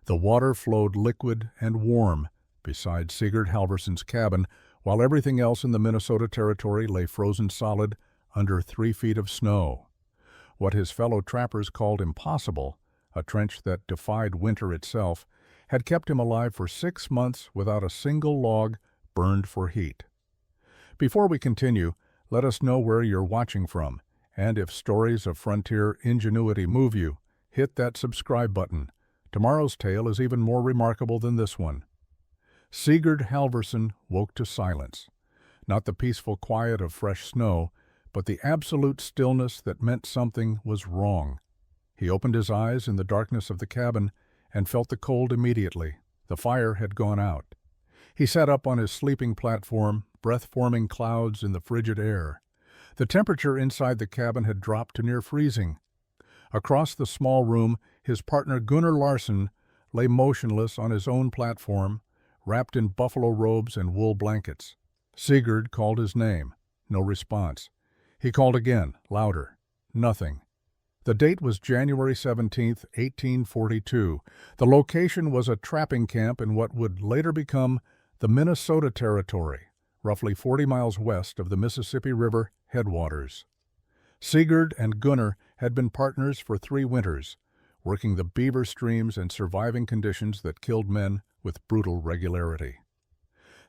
The water flowed liquid and warm beside Sigurd Halvorsson's cabin, while everything else in the Minnesota Territory lay frozen solid under 3 feet of snow. What his fellow trappers called impossible, a trench that defied winter itself, had kept him alive for 6 months without a single log burned for heat. Before we continue, let us know where you're watching from, and if stories of frontier ingenuity move you, hit that subscribe button. Tomorrow's tale is even more remarkable than this one. Sigurd Halvorsson woke to silence, not the peaceful quiet of fresh snow, but the absolute stillness that meant something was wrong. He opened his eyes in the darkness of the cabin and felt the cold immediately. The fire had gone out. He sat up on his sleeping platform, breath-forming clouds in the frigid air. The temperature inside the cabin had dropped to near freezing. Across the small room, his partner Gunnar Larsson lay motionless on his own platform, wrapped in buffalo robes and wool blankets. Sigurd called his name. No response. He called again, louder. Nothing. The date was January 17, 1842. The location was a trapping camp in what would later become the Minnesota Territory, roughly 40 miles west of the Mississippi River headwaters. Sigurd and Gunnar had been partners for 3 winters, working the beaver streams and surviving conditions that killed men with brutal regularity.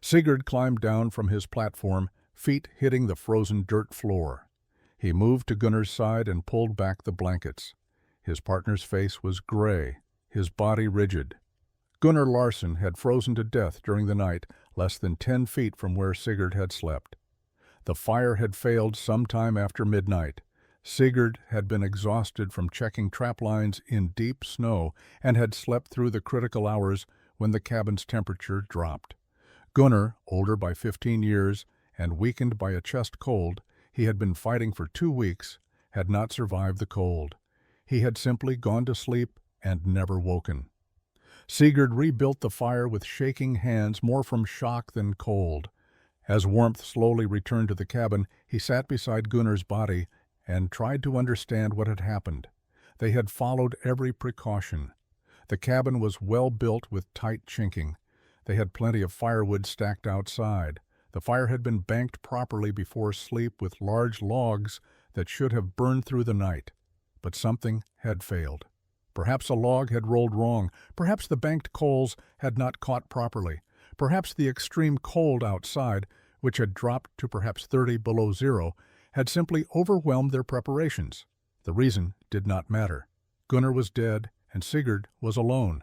Sigurd climbed down from his platform, feet hitting the frozen dirt floor. He moved to Gunnar's side and pulled back the blankets. His partner's face was gray, his body rigid. Gunnar Larsson had frozen to death during the night, less than 10 feet from where Sigurd had slept. The fire had failed sometime after midnight. Sigurd had been exhausted from checking trap lines in deep snow and had slept through the critical hours when the cabin's temperature dropped. Gunnar, older by 15 years and weakened by a chest cold he had been fighting for 2 weeks, had not survived the cold. He had simply gone to sleep and never woken. Sigurd rebuilt the fire with shaking hands, more from shock than cold. As warmth slowly returned to the cabin, he sat beside Gunnar's body and tried to understand what had happened. They had followed every precaution. The cabin was well built with tight chinking. They had plenty of firewood stacked outside. The fire had been banked properly before sleep with large logs that should have burned through the night. But something had failed. Perhaps a log had rolled wrong. Perhaps the banked coals had not caught properly. Perhaps the extreme cold outside, which had dropped to perhaps 30 below zero, had simply overwhelmed their preparations. The reason did not matter. Gunnar was dead, and Sigurd was alone.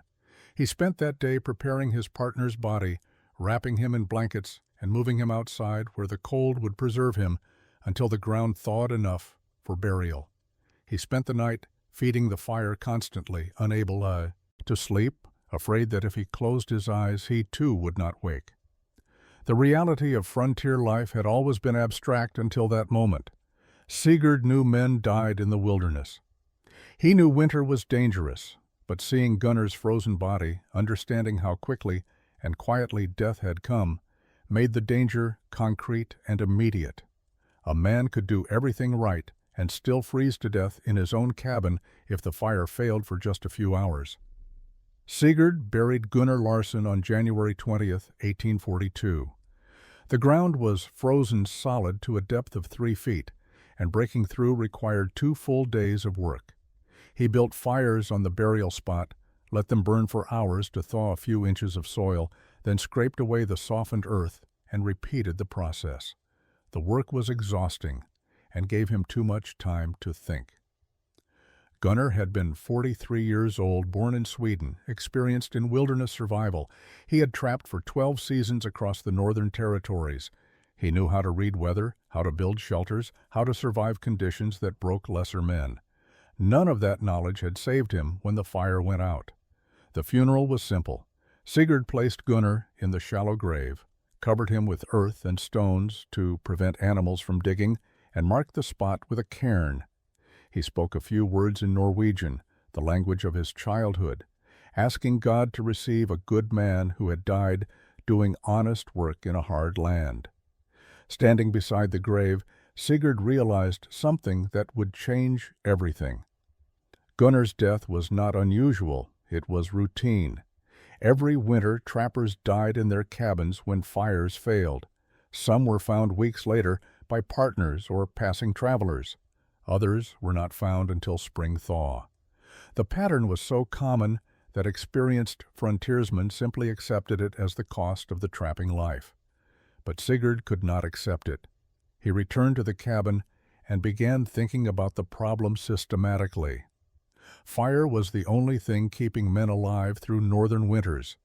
He spent that day preparing his partner's body, wrapping him in blankets, and moving him outside where the cold would preserve him until the ground thawed enough for burial. He spent the night feeding the fire constantly, unable to sleep, afraid that if he closed his eyes he too would not wake. The reality of frontier life had always been abstract until that moment. Sigurd knew men died in the wilderness. He knew winter was dangerous, but seeing Gunnar's frozen body, understanding how quickly and quietly death had come, made the danger concrete and immediate. A man could do everything right and still freeze to death in his own cabin if the fire failed for just a few hours. Sigurd buried Gunnar Larsson on January 20th, 1842. The ground was frozen solid to a depth of 3 feet, and breaking through required 2 full days of work. He built fires on the burial spot, let them burn for hours to thaw a few inches of soil, then scraped away the softened earth and repeated the process. The work was exhausting and gave him too much time to think. Gunnar had been 43 years old, born in Sweden, experienced in wilderness survival. He had trapped for 12 seasons across the northern territories. He knew how to read weather, how to build shelters, how to survive conditions that broke lesser men. None of that knowledge had saved him when the fire went out. The funeral was simple. Sigurd placed Gunnar in the shallow grave, covered him with earth and stones to prevent animals from digging, and marked the spot with a cairn. He spoke a few words in Norwegian, the language of his childhood, asking God to receive a good man who had died doing honest work in a hard land. Standing beside the grave, Sigurd realized something that would change everything. Gunnar's death was not unusual, it was routine. Every winter, trappers died in their cabins when fires failed. Some were found weeks later by partners or passing travelers. Others were not found until spring thaw. The pattern was so common that experienced frontiersmen simply accepted it as the cost of the trapping life. But Sigurd could not accept it. He returned to the cabin and began thinking about the problem systematically. Fire was the only thing keeping men alive through northern winters.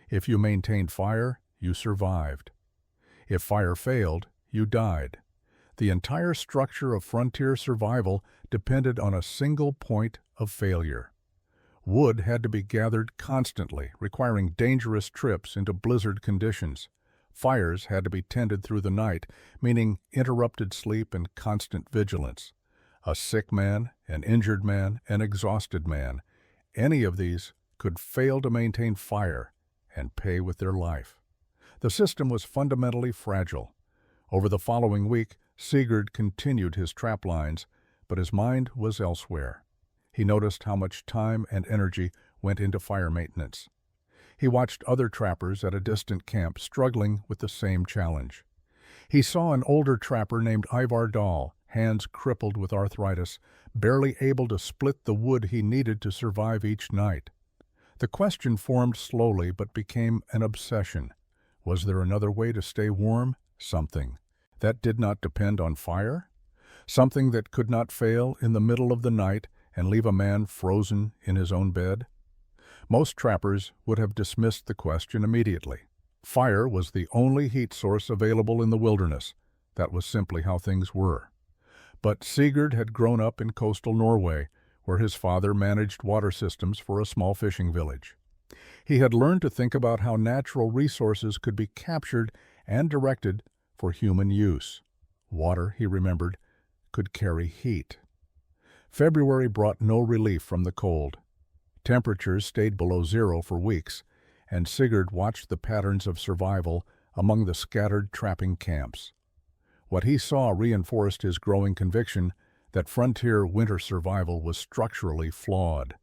If you maintained fire, you survived. If fire failed, you died. The entire structure of frontier survival depended on a single point of failure. Wood had to be gathered constantly, requiring dangerous trips into blizzard conditions. Fires had to be tended through the night, meaning interrupted sleep and constant vigilance. A sick man, an injured man, an exhausted man, any of these could fail to maintain fire and pay with their life. The system was fundamentally fragile. Over the following week, Sigurd continued his trap lines, but his mind was elsewhere. He noticed how much time and energy went into fire maintenance. He watched other trappers at a distant camp struggling with the same challenge. He saw an older trapper named Ivar Dahl, hands crippled with arthritis, barely able to split the wood he needed to survive each night. The question formed slowly but became an obsession. Was there another way to stay warm? Something that did not depend on fire? Something that could not fail in the middle of the night and leave a man frozen in his own bed? Most trappers would have dismissed the question immediately. Fire was the only heat source available in the wilderness. That was simply how things were. But Sigurd had grown up in coastal Norway, where his father managed water systems for a small fishing village. He had learned to think about how natural resources could be captured and directed for human use. Water, he remembered, could carry heat. February brought no relief from the cold. Temperatures stayed below zero for weeks, and Sigurd watched the patterns of survival among the scattered trapping camps. What he saw reinforced his growing conviction that frontier winter survival was structurally flawed.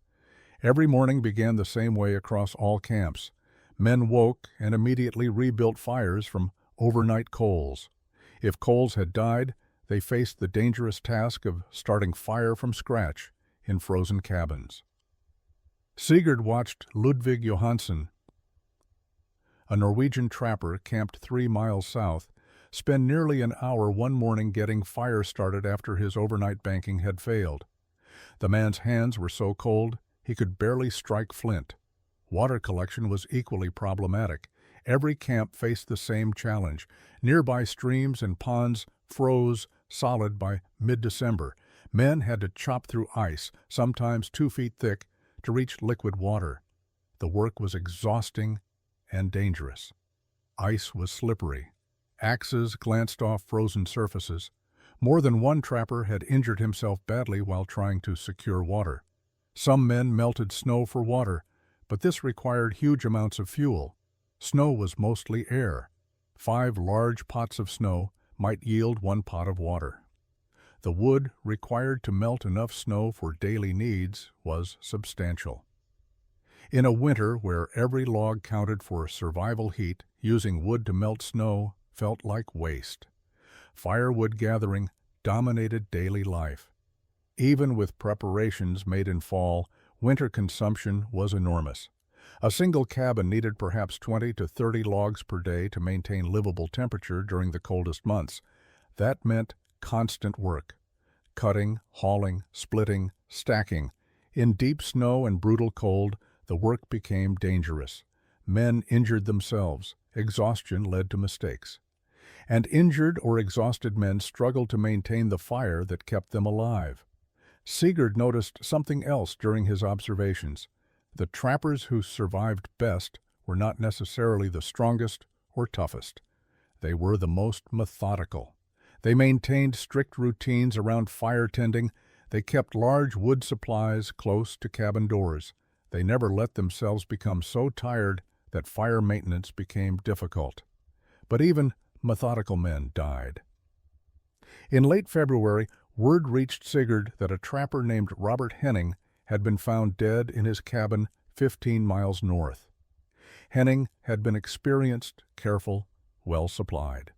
Every morning began the same way across all camps. Men woke and immediately rebuilt fires from overnight coals. If coals had died, they faced the dangerous task of starting fire from scratch in frozen cabins. Sigurd watched Ludvig Johansen, a Norwegian trapper camped 3 miles south, spend nearly an hour one morning getting fire started after his overnight banking had failed. The man's hands were so cold he could barely strike flint. Water collection was equally problematic. Every camp faced the same challenge. Nearby streams and ponds froze solid by mid-December. Men had to chop through ice, sometimes 2 feet thick, to reach liquid water. The work was exhausting and dangerous. Ice was slippery. Axes glanced off frozen surfaces. More than one trapper had injured himself badly while trying to secure water. Some men melted snow for water, but this required huge amounts of fuel. Snow was mostly air. 5 large pots of snow might yield 1 pot of water. The wood required to melt enough snow for daily needs was substantial. In a winter where every log counted for survival heat, using wood to melt snow felt like waste. Firewood gathering dominated daily life. Even with preparations made in fall, winter consumption was enormous. A single cabin needed perhaps 20 to 30 logs per day to maintain livable temperature during the coldest months. That meant constant work. Cutting, hauling, splitting, stacking. In deep snow and brutal cold, the work became dangerous. Men injured themselves. Exhaustion led to mistakes. And injured or exhausted men struggled to maintain the fire that kept them alive. Sigurd noticed something else during his observations. The trappers who survived best were not necessarily the strongest or toughest. They were the most methodical. They maintained strict routines around fire tending. They kept large wood supplies close to cabin doors. They never let themselves become so tired that fire maintenance became difficult. But even methodical men died. In late February, word reached Sigurd that a trapper named Robert Henning had been found dead in his cabin 15 miles north. Henning had been experienced, careful, well supplied.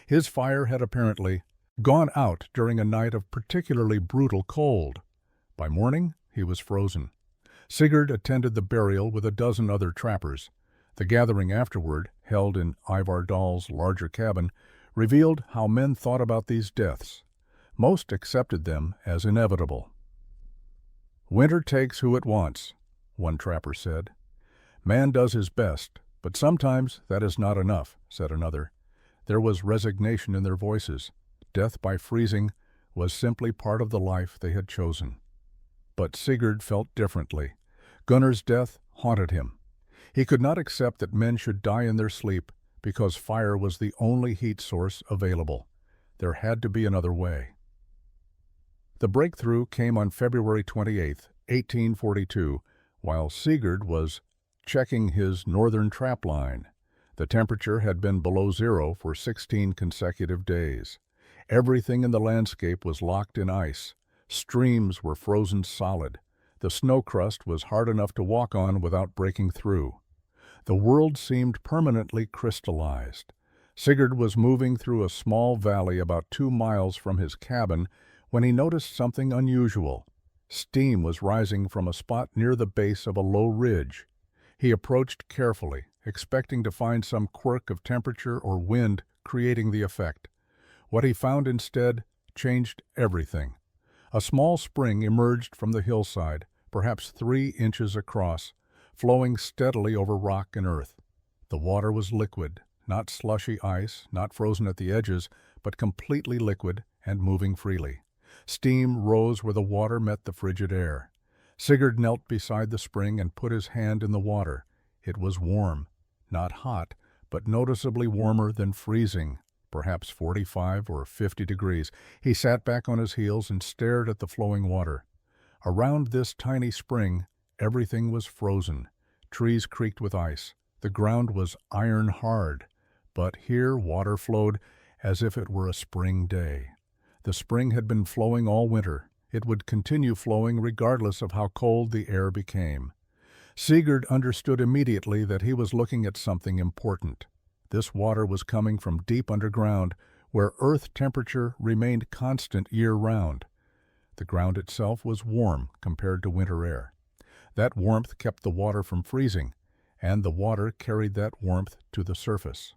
His fire had apparently gone out during a night of particularly brutal cold. By morning, he was frozen. Sigurd attended the burial with a dozen other trappers. The gathering afterward, held in Ivar Dahl's larger cabin, revealed how men thought about these deaths. Most accepted them as inevitable. "Winter takes who it wants," one trapper said. "Man does his best, but sometimes that is not enough," said another. There was resignation in their voices. Death by freezing was simply part of the life they had chosen. But Sigurd felt differently. Gunnar's death haunted him. He could not accept that men should die in their sleep because fire was the only heat source available. There had to be another way. The breakthrough came on February 28, 1842, while Sigurd was checking his northern trap line. The temperature had been below zero for 16 consecutive days. Everything in the landscape was locked in ice. Streams were frozen solid. The snow crust was hard enough to walk on without breaking through. The world seemed permanently crystallized. Sigurd was moving through a small valley about 2 miles from his cabin when he noticed something unusual. Steam was rising from a spot near the base of a low ridge. He approached carefully, expecting to find some quirk of temperature or wind creating the effect. What he found instead changed everything. A small spring emerged from the hillside, perhaps 3 inches across, flowing steadily over rock and earth. The water was liquid, not slushy ice, not frozen at the edges, but completely liquid and moving freely. Steam rose where the water met the frigid air. Sigurd knelt beside the spring and put his hand in the water. It was warm, not hot, but noticeably warmer than freezing, perhaps 45 or 50 degrees. He sat back on his heels and stared at the flowing water. Around this tiny spring, everything was frozen. Trees creaked with ice. The ground was iron hard. But here water flowed as if it were a spring day. The spring had been flowing all winter. It would continue flowing regardless of how cold the air became. Sigurd understood immediately that he was looking at something important. This water was coming from deep underground, where earth temperature remained constant year-round. The ground itself was warm compared to winter air. That warmth kept the water from freezing, and the water carried that warmth to the surface.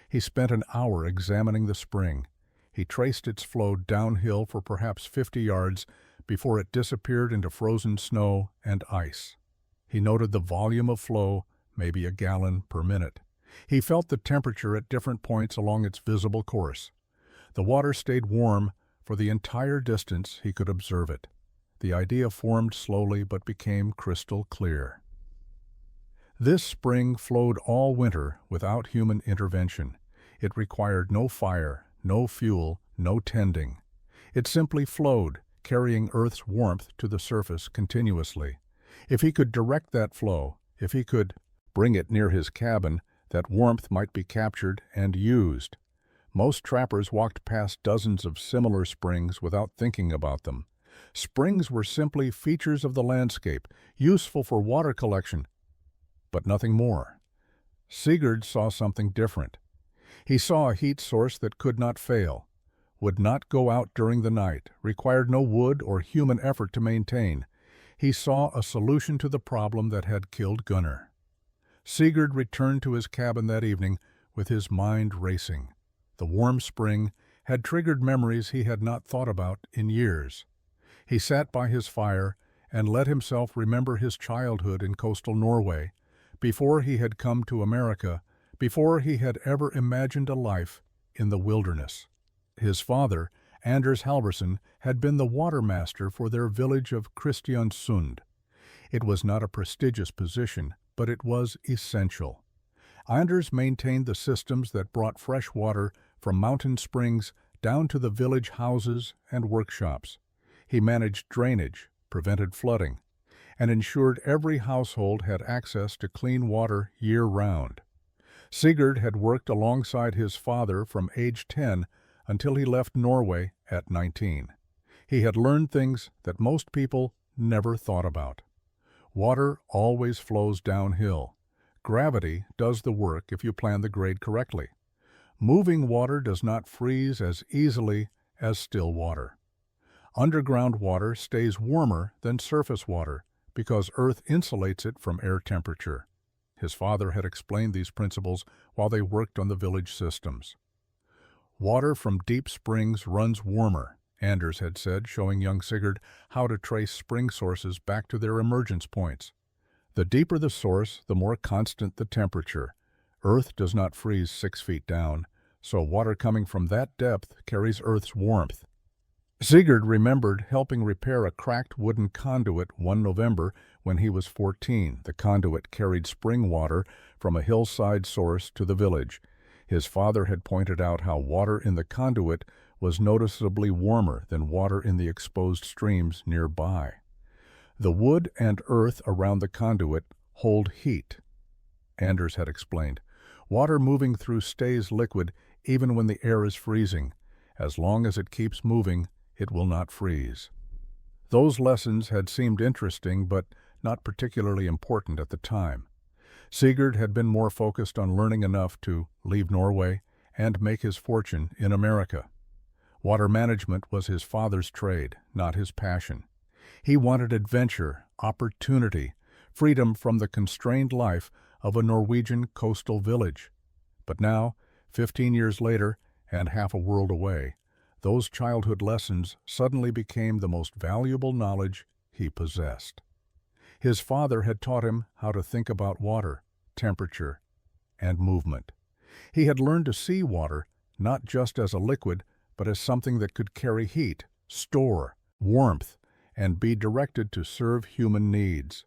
He spent an hour examining the spring. He traced its flow downhill for perhaps 50 yards before it disappeared into frozen snow and ice. He noted the volume of flow, maybe a gallon per minute. He felt the temperature at different points along its visible course. The water stayed warm for the entire distance he could observe it. The idea formed slowly but became crystal clear. This spring flowed all winter without human intervention. It required no fire, no fuel, no tending. It simply flowed, carrying Earth's warmth to the surface continuously. If he could direct that flow, if he could bring it near his cabin, that warmth might be captured and used. Most trappers walked past dozens of similar springs without thinking about them. Springs were simply features of the landscape, useful for water collection, but nothing more. Sigurd saw something different. He saw a heat source that could not fail, would not go out during the night, required no wood or human effort to maintain. He saw a solution to the problem that had killed Gunnar. Sigurd returned to his cabin that evening with his mind racing. The warm spring had triggered memories he had not thought about in years. He sat by his fire and let himself remember his childhood in coastal Norway, before he had come to America, before he had ever imagined a life in the wilderness. His father, Anders Halvorsen, had been the watermaster for their village of Kristiansund. It was not a prestigious position, but it was essential. Anders maintained the systems that brought fresh water from mountain springs down to the village houses and workshops. He managed drainage, prevented flooding, and ensured every household had access to clean water year-round. Sigurd had worked alongside his father from age 10 until he left Norway at 19. He had learned things that most people never thought about. Water always flows downhill. Gravity does the work if you plan the grade correctly. Moving water does not freeze as easily as still water. Underground water stays warmer than surface water because Earth insulates it from air temperature. His father had explained these principles while they worked on the village systems. Water from deep springs runs warmer, Anders had said, showing young Sigurd how to trace spring sources back to their emergence points. The deeper the source, the more constant the temperature. Earth does not freeze 6 feet down, so water coming from that depth carries Earth's warmth. Sigurd remembered helping repair a cracked wooden conduit one November when he was 14. The conduit carried spring water from a hillside source to the village. His father had pointed out how water in the conduit was noticeably warmer than water in the exposed streams nearby. The wood and earth around the conduit hold heat, Anders had explained. Water moving through stays liquid even when the air is freezing. As long as it keeps moving, it will not freeze. Those lessons had seemed interesting but not particularly important at the time. Sigurd had been more focused on learning enough to leave Norway and make his fortune in America. Water management was his father's trade, not his passion. He wanted adventure, opportunity, freedom from the constrained life of a Norwegian coastal village. But now, 15 years later, and half a world away, those childhood lessons suddenly became the most valuable knowledge he possessed. His father had taught him how to think about water, temperature, and movement. He had learned to see water not just as a liquid, but as something that could carry heat, store warmth, and be directed to serve human needs.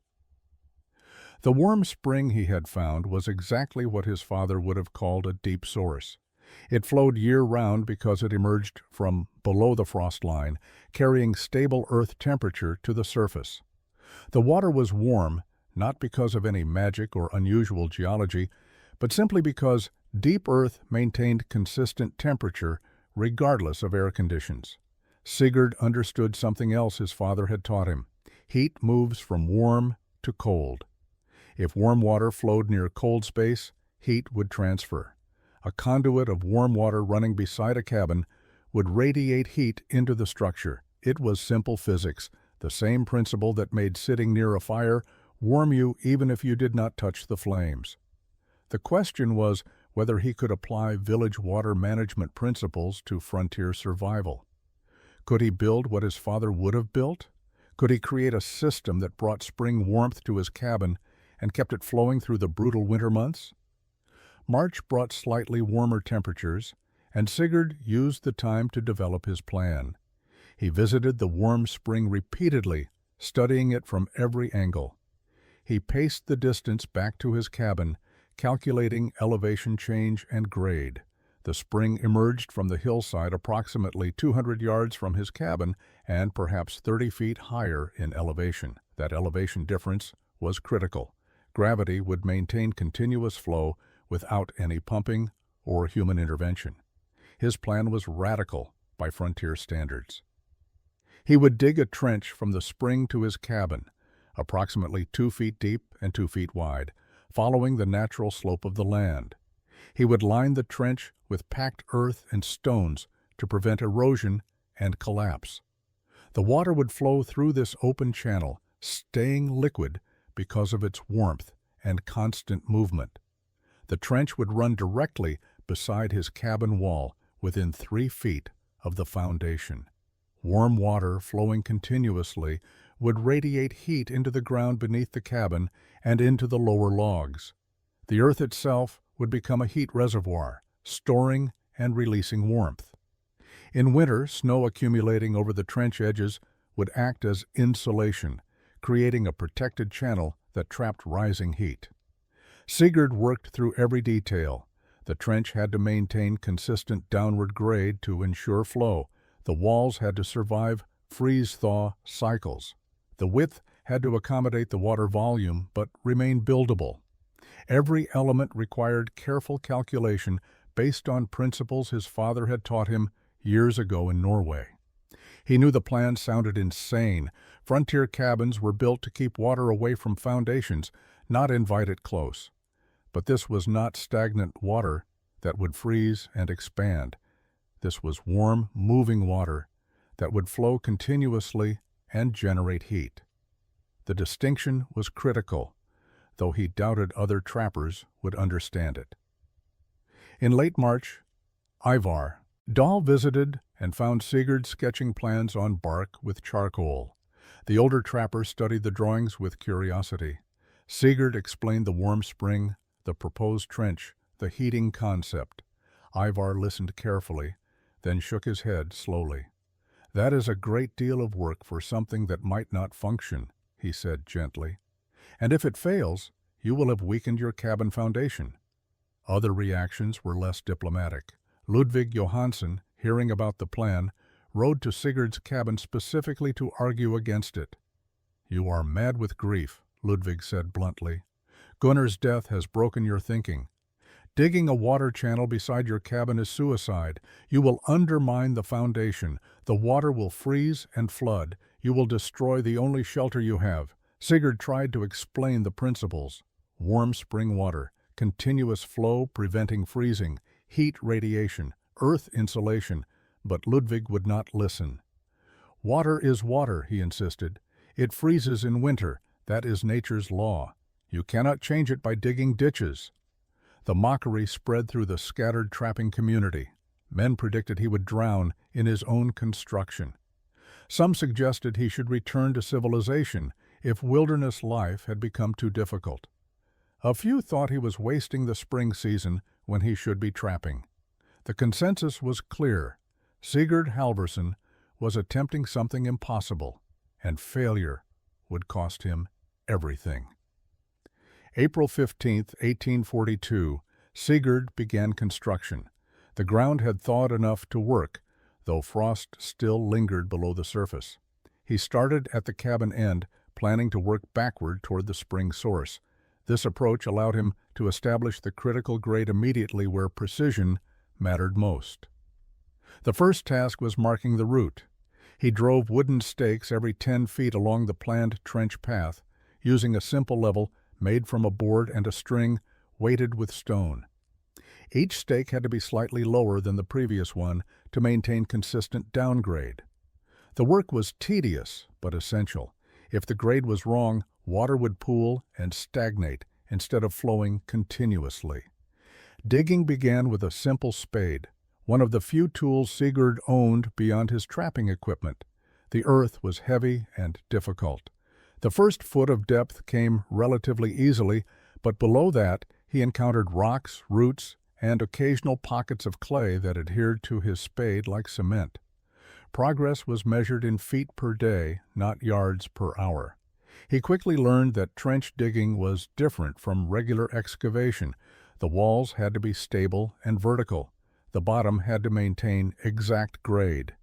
The warm spring he had found was exactly what his father would have called a deep source. It flowed year-round because it emerged from below the frost line, carrying stable earth temperature to the surface. The water was warm, not because of any magic or unusual geology, but simply because deep earth maintained consistent temperature regardless of air conditions. Sigurd understood something else his father had taught him. Heat moves from warm to cold. If warm water flowed near cold space, heat would transfer. A conduit of warm water running beside a cabin would radiate heat into the structure. It was simple physics, the same principle that made sitting near a fire warm you even if you did not touch the flames. The question was whether he could apply village water management principles to frontier survival. Could he build what his father would have built? Could he create a system that brought spring warmth to his cabin and kept it flowing through the brutal winter months? March brought slightly warmer temperatures, and Sigurd used the time to develop his plan. He visited the warm spring repeatedly, studying it from every angle. He paced the distance back to his cabin, calculating elevation change and grade. The spring emerged from the hillside approximately 200 yards from his cabin and perhaps 30 feet higher in elevation. That elevation difference was critical. Gravity would maintain continuous flow without any pumping or human intervention. His plan was radical by frontier standards. He would dig a trench from the spring to his cabin, approximately 2 feet deep and 2 feet wide, following the natural slope of the land. He would line the trench with packed earth and stones to prevent erosion and collapse. The water would flow through this open channel, staying liquid because of its warmth and constant movement. The trench would run directly beside his cabin wall, within 3 feet of the foundation. Warm water flowing continuously would radiate heat into the ground beneath the cabin and into the lower logs. The earth itself would become a heat reservoir, storing and releasing warmth. In winter, snow accumulating over the trench edges would act as insulation, creating a protected channel that trapped rising heat. Sigurd worked through every detail. The trench had to maintain consistent downward grade to ensure flow. The walls had to survive freeze-thaw cycles. The width had to accommodate the water volume but remain buildable. Every element required careful calculation based on principles his father had taught him years ago in Norway. He knew the plan sounded insane. Frontier cabins were built to keep water away from foundations, not invite it close. But this was not stagnant water that would freeze and expand. This was warm, moving water that would flow continuously and generate heat. The distinction was critical, though he doubted other trappers would understand it. In late March, Ivar Dahl visited and found Sigurd sketching plans on bark with charcoal. The older trapper studied the drawings with curiosity. Sigurd explained the warm spring, the proposed trench, the heating concept. Ivar listened carefully, then shook his head slowly. "That is a great deal of work for something that might not function," he said gently. "And if it fails, you will have weakened your cabin foundation." Other reactions were less diplomatic. Ludvig Johansson, hearing about the plan, rode to Sigurd's cabin specifically to argue against it. "You are mad with grief," Ludvig said bluntly. "Gunnar's death has broken your thinking. Digging a water channel beside your cabin is suicide. You will undermine the foundation. The water will freeze and flood. You will destroy the only shelter you have." Sigurd tried to explain the principles. Warm spring water, continuous flow preventing freezing, heat radiation, earth insulation, but Ludvig would not listen. "Water is water," he insisted. "It freezes in winter. That is nature's law. You cannot change it by digging ditches." The mockery spread through the scattered trapping community. Men predicted he would drown in his own construction. Some suggested he should return to civilization if wilderness life had become too difficult. A few thought he was wasting the spring season when he should be trapping. The consensus was clear. Sigurd Halvorsen was attempting something impossible, and failure would cost him everything. April 15, 1842, Sigurd began construction. The ground had thawed enough to work, though frost still lingered below the surface. He started at the cabin end, planning to work backward toward the spring source. This approach allowed him to establish the critical grade immediately where precision mattered most. The first task was marking the route. He drove wooden stakes every 10 feet along the planned trench path, using a simple level made from a board and a string weighted with stone. Each stake had to be slightly lower than the previous one to maintain consistent downgrade. The work was tedious but essential. If the grade was wrong, water would pool and stagnate instead of flowing continuously. Digging began with a simple spade, one of the few tools Sigurd owned beyond his trapping equipment. The earth was heavy and difficult. The first foot of depth came relatively easily, but below that he encountered rocks, roots, and occasional pockets of clay that adhered to his spade like cement. Progress was measured in feet per day, not yards per hour. He quickly learned that trench digging was different from regular excavation. The walls had to be stable and vertical. The bottom had to maintain exact grade.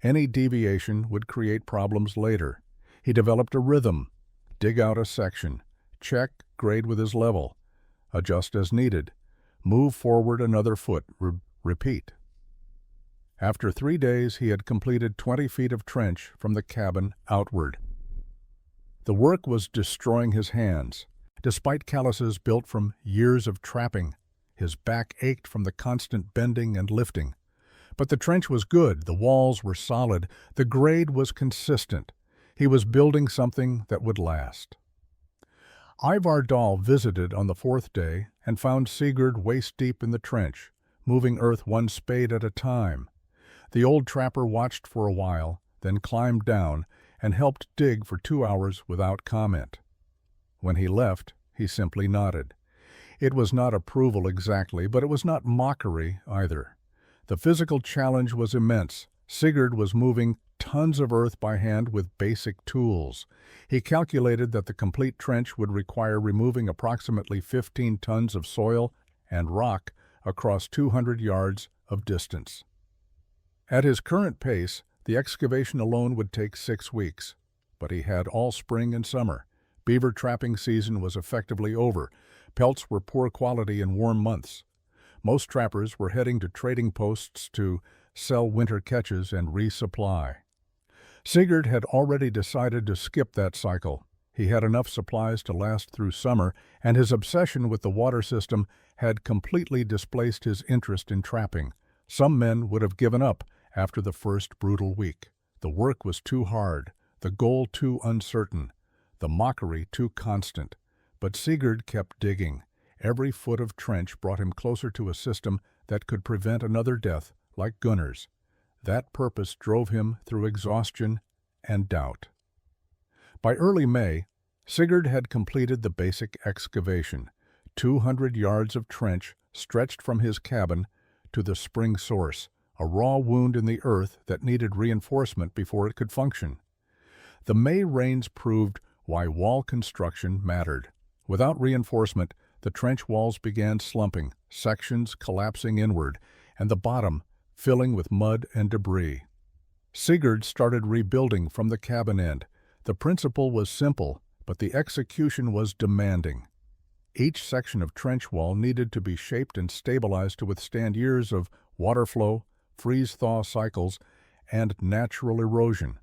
Any deviation would create problems later. He developed a rhythm: dig out a section, check grade with his level, adjust as needed, move forward another foot, repeat. After 3 days, he had completed 20 feet of trench from the cabin outward. The work was destroying his hands. Despite calluses built from years of trapping, his back ached from the constant bending and lifting. But the trench was good, the walls were solid, the grade was consistent. He was building something that would last. Ivar Dahl visited on the 4th day and found Sigurd waist-deep in the trench, moving earth one spade at a time. The old trapper watched for a while, then climbed down and helped dig for 2 hours without comment. When he left, he simply nodded. It was not approval exactly, but it was not mockery either. The physical challenge was immense. Sigurd was moving tons of earth by hand with basic tools. He calculated that the complete trench would require removing approximately 15 tons of soil and rock across 200 yards of distance. At his current pace, the excavation alone would take 6 weeks, but he had all spring and summer. Beaver trapping season was effectively over. Pelts were poor quality in warm months. Most trappers were heading to trading posts to sell winter catches and resupply. Sigurd had already decided to skip that cycle. He had enough supplies to last through summer, and his obsession with the water system had completely displaced his interest in trapping. Some men would have given up after the first brutal week. The work was too hard, the goal too uncertain, the mockery too constant. But Sigurd kept digging. Every foot of trench brought him closer to a system that could prevent another death like Gunnar's. That purpose drove him through exhaustion and doubt. By early May, Sigurd had completed the basic excavation. 200 yards of trench stretched from his cabin to the spring source, a raw wound in the earth that needed reinforcement before it could function. The May rains proved why wall construction mattered. Without reinforcement, the trench walls began slumping, sections collapsing inward, and the bottom filling with mud and debris. Sigurd started rebuilding from the cabin end. The principle was simple, but the execution was demanding. Each section of trench wall needed to be shaped and stabilized to withstand years of water flow, freeze-thaw cycles, and natural erosion.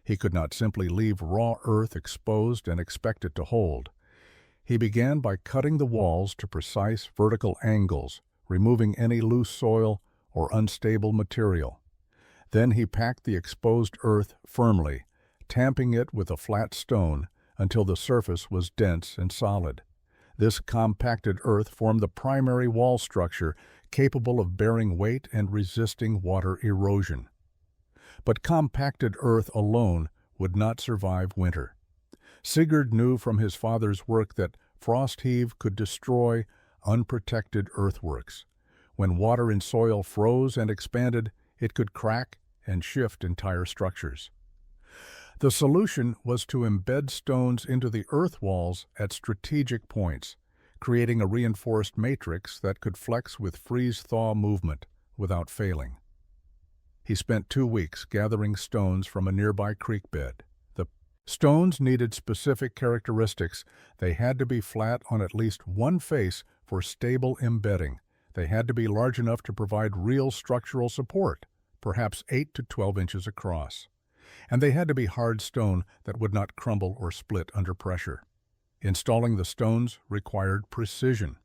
He could not simply leave raw earth exposed and expect it to hold. He began by cutting the walls to precise vertical angles, removing any loose soil or unstable material. Then he packed the exposed earth firmly, tamping it with a flat stone until the surface was dense and solid. This compacted earth formed the primary wall structure capable of bearing weight and resisting water erosion. But compacted earth alone would not survive winter. Sigurd knew from his father's work that frost heave could destroy unprotected earthworks. When water in soil froze and expanded, it could crack and shift entire structures. The solution was to embed stones into the earth walls at strategic points, creating a reinforced matrix that could flex with freeze-thaw movement without failing. He spent 2 weeks gathering stones from a nearby creek bed. The stones needed specific characteristics. They had to be flat on at least one face for stable embedding. They had to be large enough to provide real structural support, perhaps 8 to 12 inches across. And they had to be hard stone that would not crumble or split under pressure. Installing the stones required precision.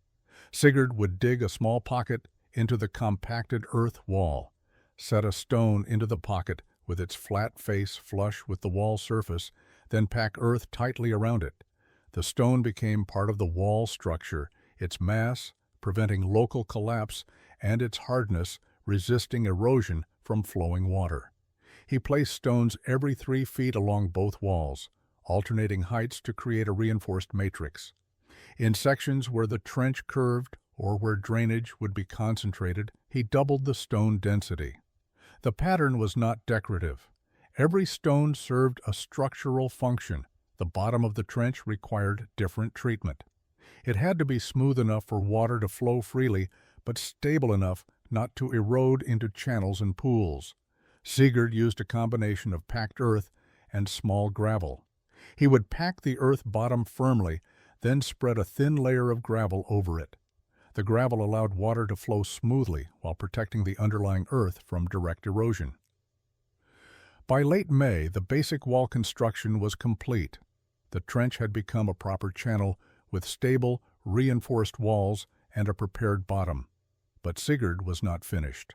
Sigurd would dig a small pocket into the compacted earth wall, set a stone into the pocket with its flat face flush with the wall surface, then pack earth tightly around it. The stone became part of the wall structure, its mass preventing local collapse and its hardness resisting erosion from flowing water. He placed stones every 3 feet along both walls, alternating heights to create a reinforced matrix. In sections where the trench curved or where drainage would be concentrated, he doubled the stone density. The pattern was not decorative. Every stone served a structural function. The bottom of the trench required different treatment. It had to be smooth enough for water to flow freely, but stable enough not to erode into channels and pools. Sigurd used a combination of packed earth and small gravel. He would pack the earth bottom firmly, then spread a thin layer of gravel over it. The gravel allowed water to flow smoothly while protecting the underlying earth from direct erosion. By late May, the basic wall construction was complete. The trench had become a proper channel with stable, reinforced walls and a prepared bottom. But Sigurd was not finished.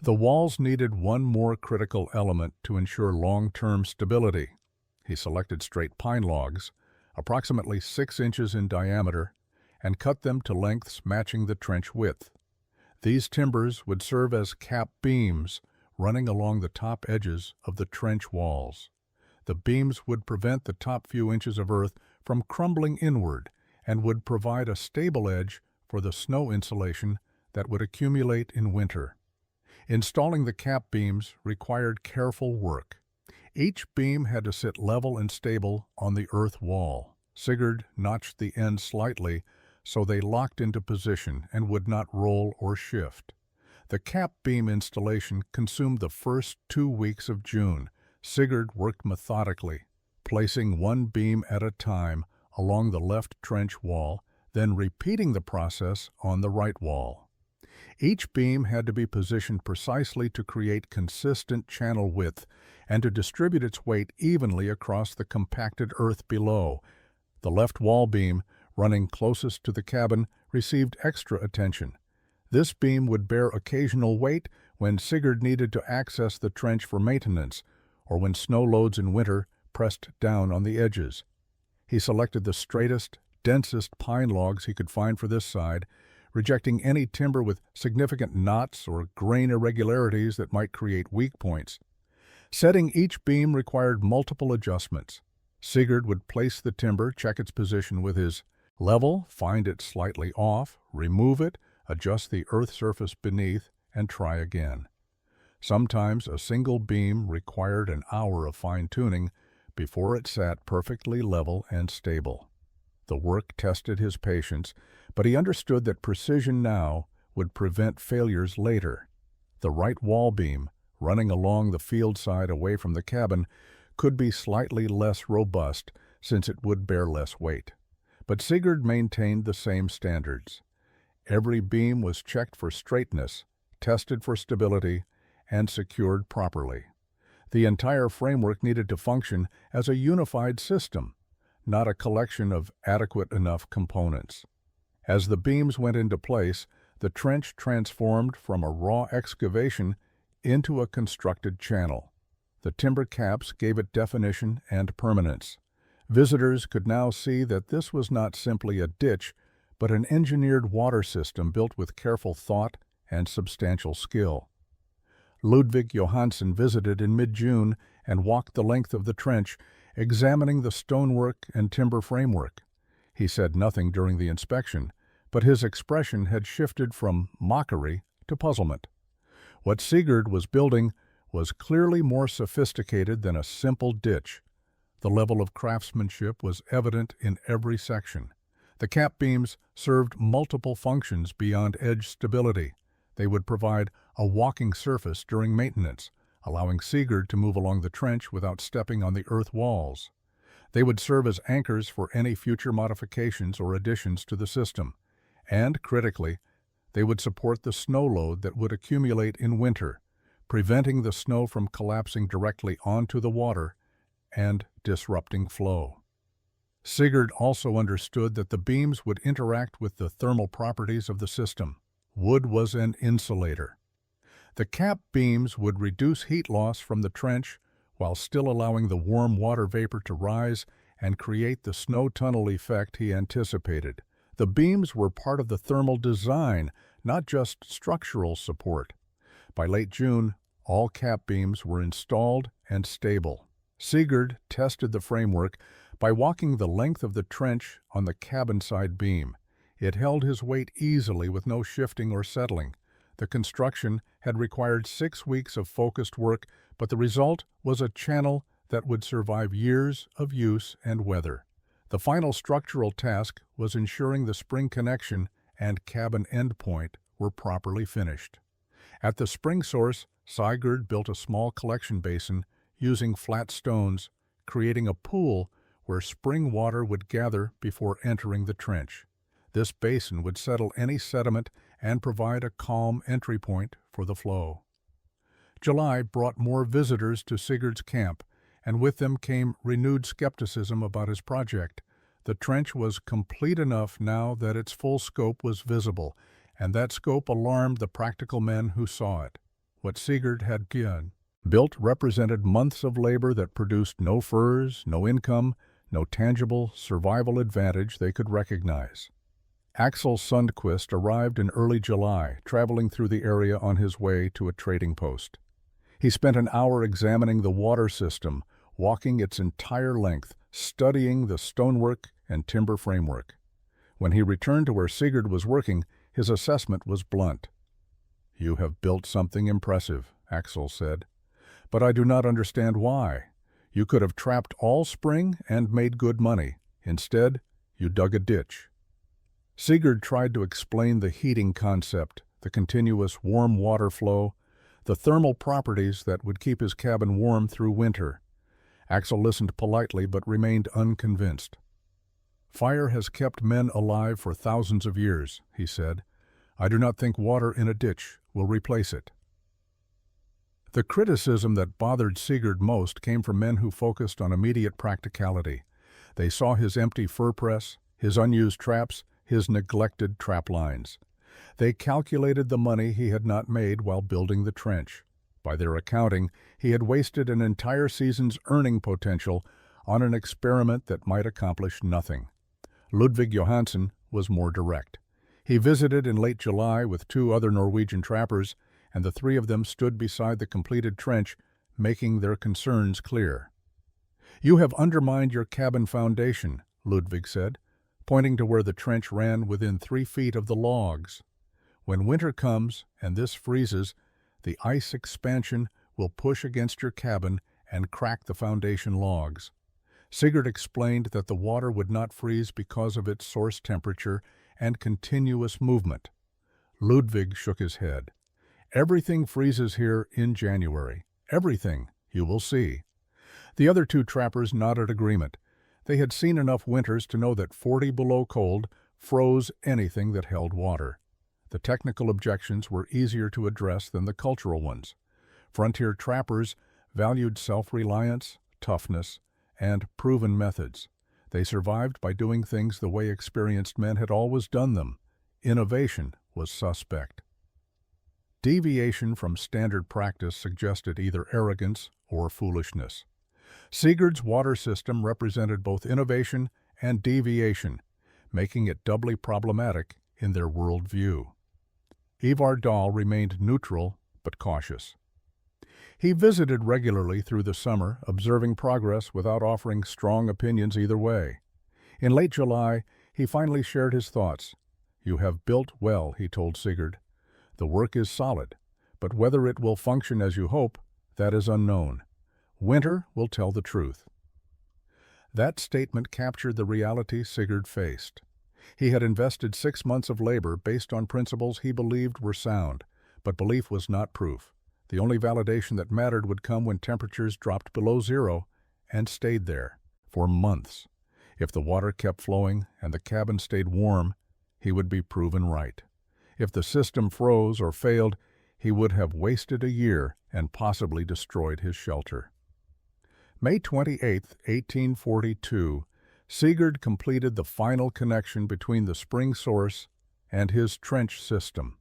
The walls needed one more critical element to ensure long-term stability. He selected straight pine logs, approximately 6 inches in diameter, and cut them to lengths matching the trench width. These timbers would serve as cap beams running along the top edges of the trench walls. The beams would prevent the top few inches of earth from crumbling inward and would provide a stable edge for the snow insulation that would accumulate in winter. Installing the cap beams required careful work. Each beam had to sit level and stable on the earth wall. Sigurd notched the ends slightly so they locked into position and would not roll or shift. The cap beam installation consumed the first 2 weeks of June. Sigurd worked methodically, placing one beam at a time along the left trench wall, then repeating the process on the right wall. Each beam had to be positioned precisely to create consistent channel width and to distribute its weight evenly across the compacted earth below. The left wall beam, running closest to the cabin, received extra attention. This beam would bear occasional weight when Sigurd needed to access the trench for maintenance, or when snow loads in winter pressed down on the edges. He selected the straightest, densest pine logs he could find for this side, rejecting any timber with significant knots or grain irregularities that might create weak points. Setting each beam required multiple adjustments. Sigurd would place the timber, check its position with his level, find it slightly off, remove it, adjust the earth surface beneath, and try again. Sometimes a single beam required an hour of fine-tuning before it sat perfectly level and stable. The work tested his patience, but he understood that precision now would prevent failures later. The right wall beam, running along the field side away from the cabin, could be slightly less robust since it would bear less weight. But Sigurd maintained the same standards. Every beam was checked for straightness, tested for stability, and secured properly. The entire framework needed to function as a unified system, not a collection of adequate enough components. As the beams went into place, the trench transformed from a raw excavation into a constructed channel. The timber caps gave it definition and permanence. Visitors could now see that this was not simply a ditch, but an engineered water system built with careful thought and substantial skill. Ludvig Johansson visited in mid-June and walked the length of the trench, examining the stonework and timber framework. He said nothing during the inspection, but his expression had shifted from mockery to puzzlement. What Sigurd was building was clearly more sophisticated than a simple ditch. The level of craftsmanship was evident in every section. The cap beams served multiple functions beyond edge stability. They would provide a walking surface during maintenance, allowing Sigurd to move along the trench without stepping on the earth walls. They would serve as anchors for any future modifications or additions to the system. And, critically, they would support the snow load that would accumulate in winter, preventing the snow from collapsing directly onto the water and disrupting flow. Sigurd also understood that the beams would interact with the thermal properties of the system. Wood was an insulator. The cap beams would reduce heat loss from the trench while still allowing the warm water vapor to rise and create the snow tunnel effect he anticipated. The beams were part of the thermal design, not just structural support. By late June, all cap beams were installed and stable. Sigurd tested the framework by walking the length of the trench on the cabin side beam. It held his weight easily with no shifting or settling. The construction had required 6 weeks of focused work, but the result was a channel that would survive years of use and weather. The final structural task was ensuring the spring connection and cabin endpoint were properly finished. At the spring source, Sigurd built a small collection basin using flat stones, creating a pool where spring water would gather before entering the trench. This basin would settle any sediment and provide a calm entry point for the flow. July brought more visitors to Sigurd's camp, and with them came renewed skepticism about his project. The trench was complete enough now that its full scope was visible, and that scope alarmed the practical men who saw it. What Sigurd had built represented months of labor that produced no furs, no income, no tangible survival advantage they could recognize. Axel Sundquist arrived in early July, traveling through the area on his way to a trading post. He spent an hour examining the water system, walking its entire length, studying the stonework and timber framework. When he returned to where Sigurd was working, his assessment was blunt. "You have built something impressive," Axel said, "but I do not understand why. You could have trapped all spring and made good money. Instead, you dug a ditch." Sigurd tried to explain the heating concept, the continuous warm water flow, the thermal properties that would keep his cabin warm through winter. Axel listened politely but remained unconvinced. "Fire has kept men alive for thousands of years," he said. I do not think water in a ditch will replace it. The criticism that bothered Sigurd most came from men who focused on immediate practicality. They saw his empty fur press, his unused traps, his neglected trap lines. They calculated the money he had not made while building the trench. By their accounting, he had wasted an entire season's earning potential on an experiment that might accomplish nothing. Ludvig Johansen was more direct. He visited in late July with 2 other Norwegian trappers, and the 3 of them stood beside the completed trench, making their concerns clear. "You have undermined your cabin foundation," Ludvig said, pointing to where the trench ran within 3 feet of the logs. "When winter comes and this freezes, the ice expansion will push against your cabin and crack the foundation logs." Sigurd explained that the water would not freeze because of its source temperature and continuous movement. Ludvig shook his head. "Everything freezes here in January. Everything, you will see." The other 2 trappers nodded agreement. They had seen enough winters to know that 40 below cold froze anything that held water. The technical objections were easier to address than the cultural ones. Frontier trappers valued self-reliance, toughness, and proven methods. They survived by doing things the way experienced men had always done them. Innovation was suspect. Deviation from standard practice suggested either arrogance or foolishness. Sigurd's water system represented both innovation and deviation, making it doubly problematic in their worldview. Ivar Dahl remained neutral but cautious. He visited regularly through the summer, observing progress without offering strong opinions either way. In late July, he finally shared his thoughts. "You have built well," he told Sigurd. "The work is solid, but whether it will function as you hope, that is unknown. Winter will tell the truth." That statement captured the reality Sigurd faced. He had invested 6 months of labor based on principles he believed were sound, but belief was not proof. The only validation that mattered would come when temperatures dropped below 0 and stayed there for months. If the water kept flowing and the cabin stayed warm, he would be proven right. If the system froze or failed, he would have wasted a year and possibly destroyed his shelter. May 28, 1842, Sigurd completed the final connection between the spring source and his trench system.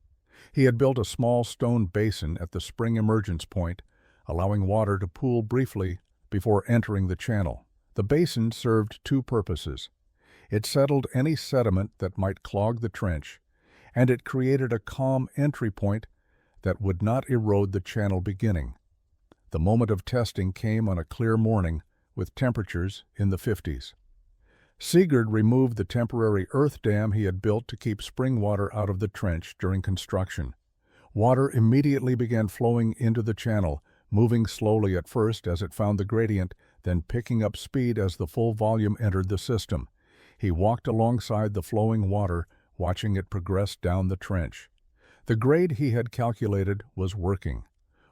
He had built a small stone basin at the spring emergence point, allowing water to pool briefly before entering the channel. The basin served 2 purposes. It settled any sediment that might clog the trench, and it created a calm entry point that would not erode the channel beginning. The moment of testing came on a clear morning with temperatures in the 50s. Sigurd removed the temporary earth dam he had built to keep spring water out of the trench during construction. Water immediately began flowing into the channel, moving slowly at first as it found the gradient, then picking up speed as the full volume entered the system. He walked alongside the flowing water, watching it progress down the trench. The grade he had calculated was working.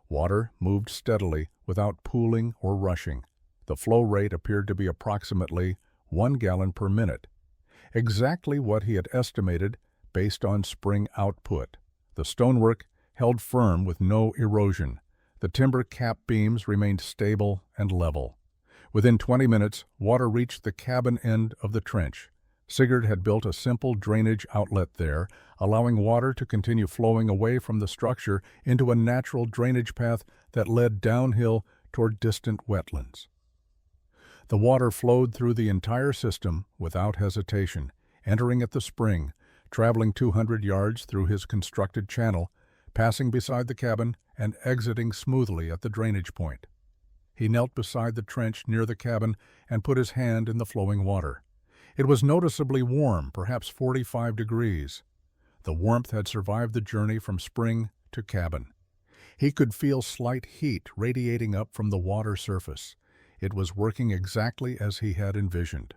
Water moved steadily without pooling or rushing. The flow rate appeared to be approximately 1 gallon per minute, exactly what he had estimated based on spring output. The stonework held firm with no erosion. The timber cap beams remained stable and level. Within 20 minutes, water reached the cabin end of the trench. Sigurd had built a simple drainage outlet there, allowing water to continue flowing away from the structure into a natural drainage path that led downhill toward distant wetlands. The water flowed through the entire system without hesitation, entering at the spring, traveling 200 yards through his constructed channel, passing beside the cabin and exiting smoothly at the drainage point. He knelt beside the trench near the cabin and put his hand in the flowing water. It was noticeably warm, perhaps 45 degrees. The warmth had survived the journey from spring to cabin. He could feel slight heat radiating up from the water surface. It was working exactly as he had envisioned.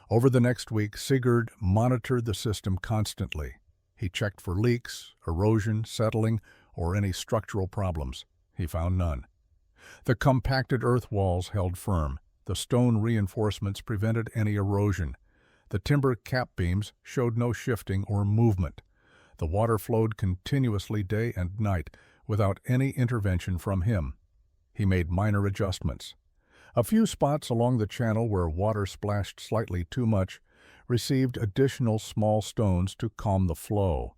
Over the next week, Sigurd monitored the system constantly. He checked for leaks, erosion, settling, or any structural problems. He found none. The compacted earth walls held firm. The stone reinforcements prevented any erosion. The timber cap beams showed no shifting or movement. The water flowed continuously day and night without any intervention from him. He made minor adjustments. A few spots along the channel where water splashed slightly too much received additional small stones to calm the flow.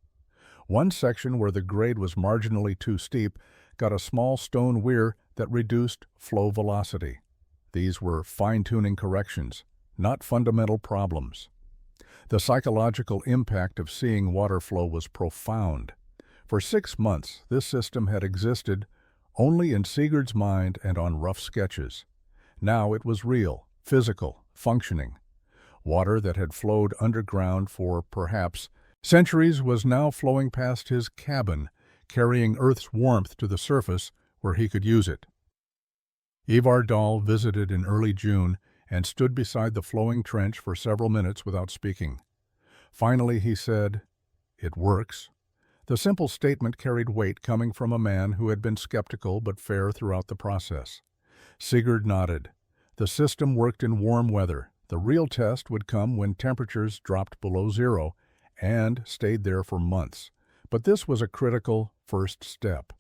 One section where the grade was marginally too steep got a small stone weir that reduced flow velocity. These were fine-tuning corrections, not fundamental problems. The psychological impact of seeing water flow was profound. For 6 months, this system had existed only in Sigurd's mind and on rough sketches. Now it was real, physical, functioning. Water that had flowed underground for, perhaps, centuries was now flowing past his cabin, carrying Earth's warmth to the surface where he could use it. Ivar Dahl visited in early June and stood beside the flowing trench for several minutes without speaking. Finally he said, "It works." The simple statement carried weight coming from a man who had been skeptical but fair throughout the process. Sigurd nodded. The system worked in warm weather. The real test would come when temperatures dropped below zero and stayed there for months. But this was a critical first step.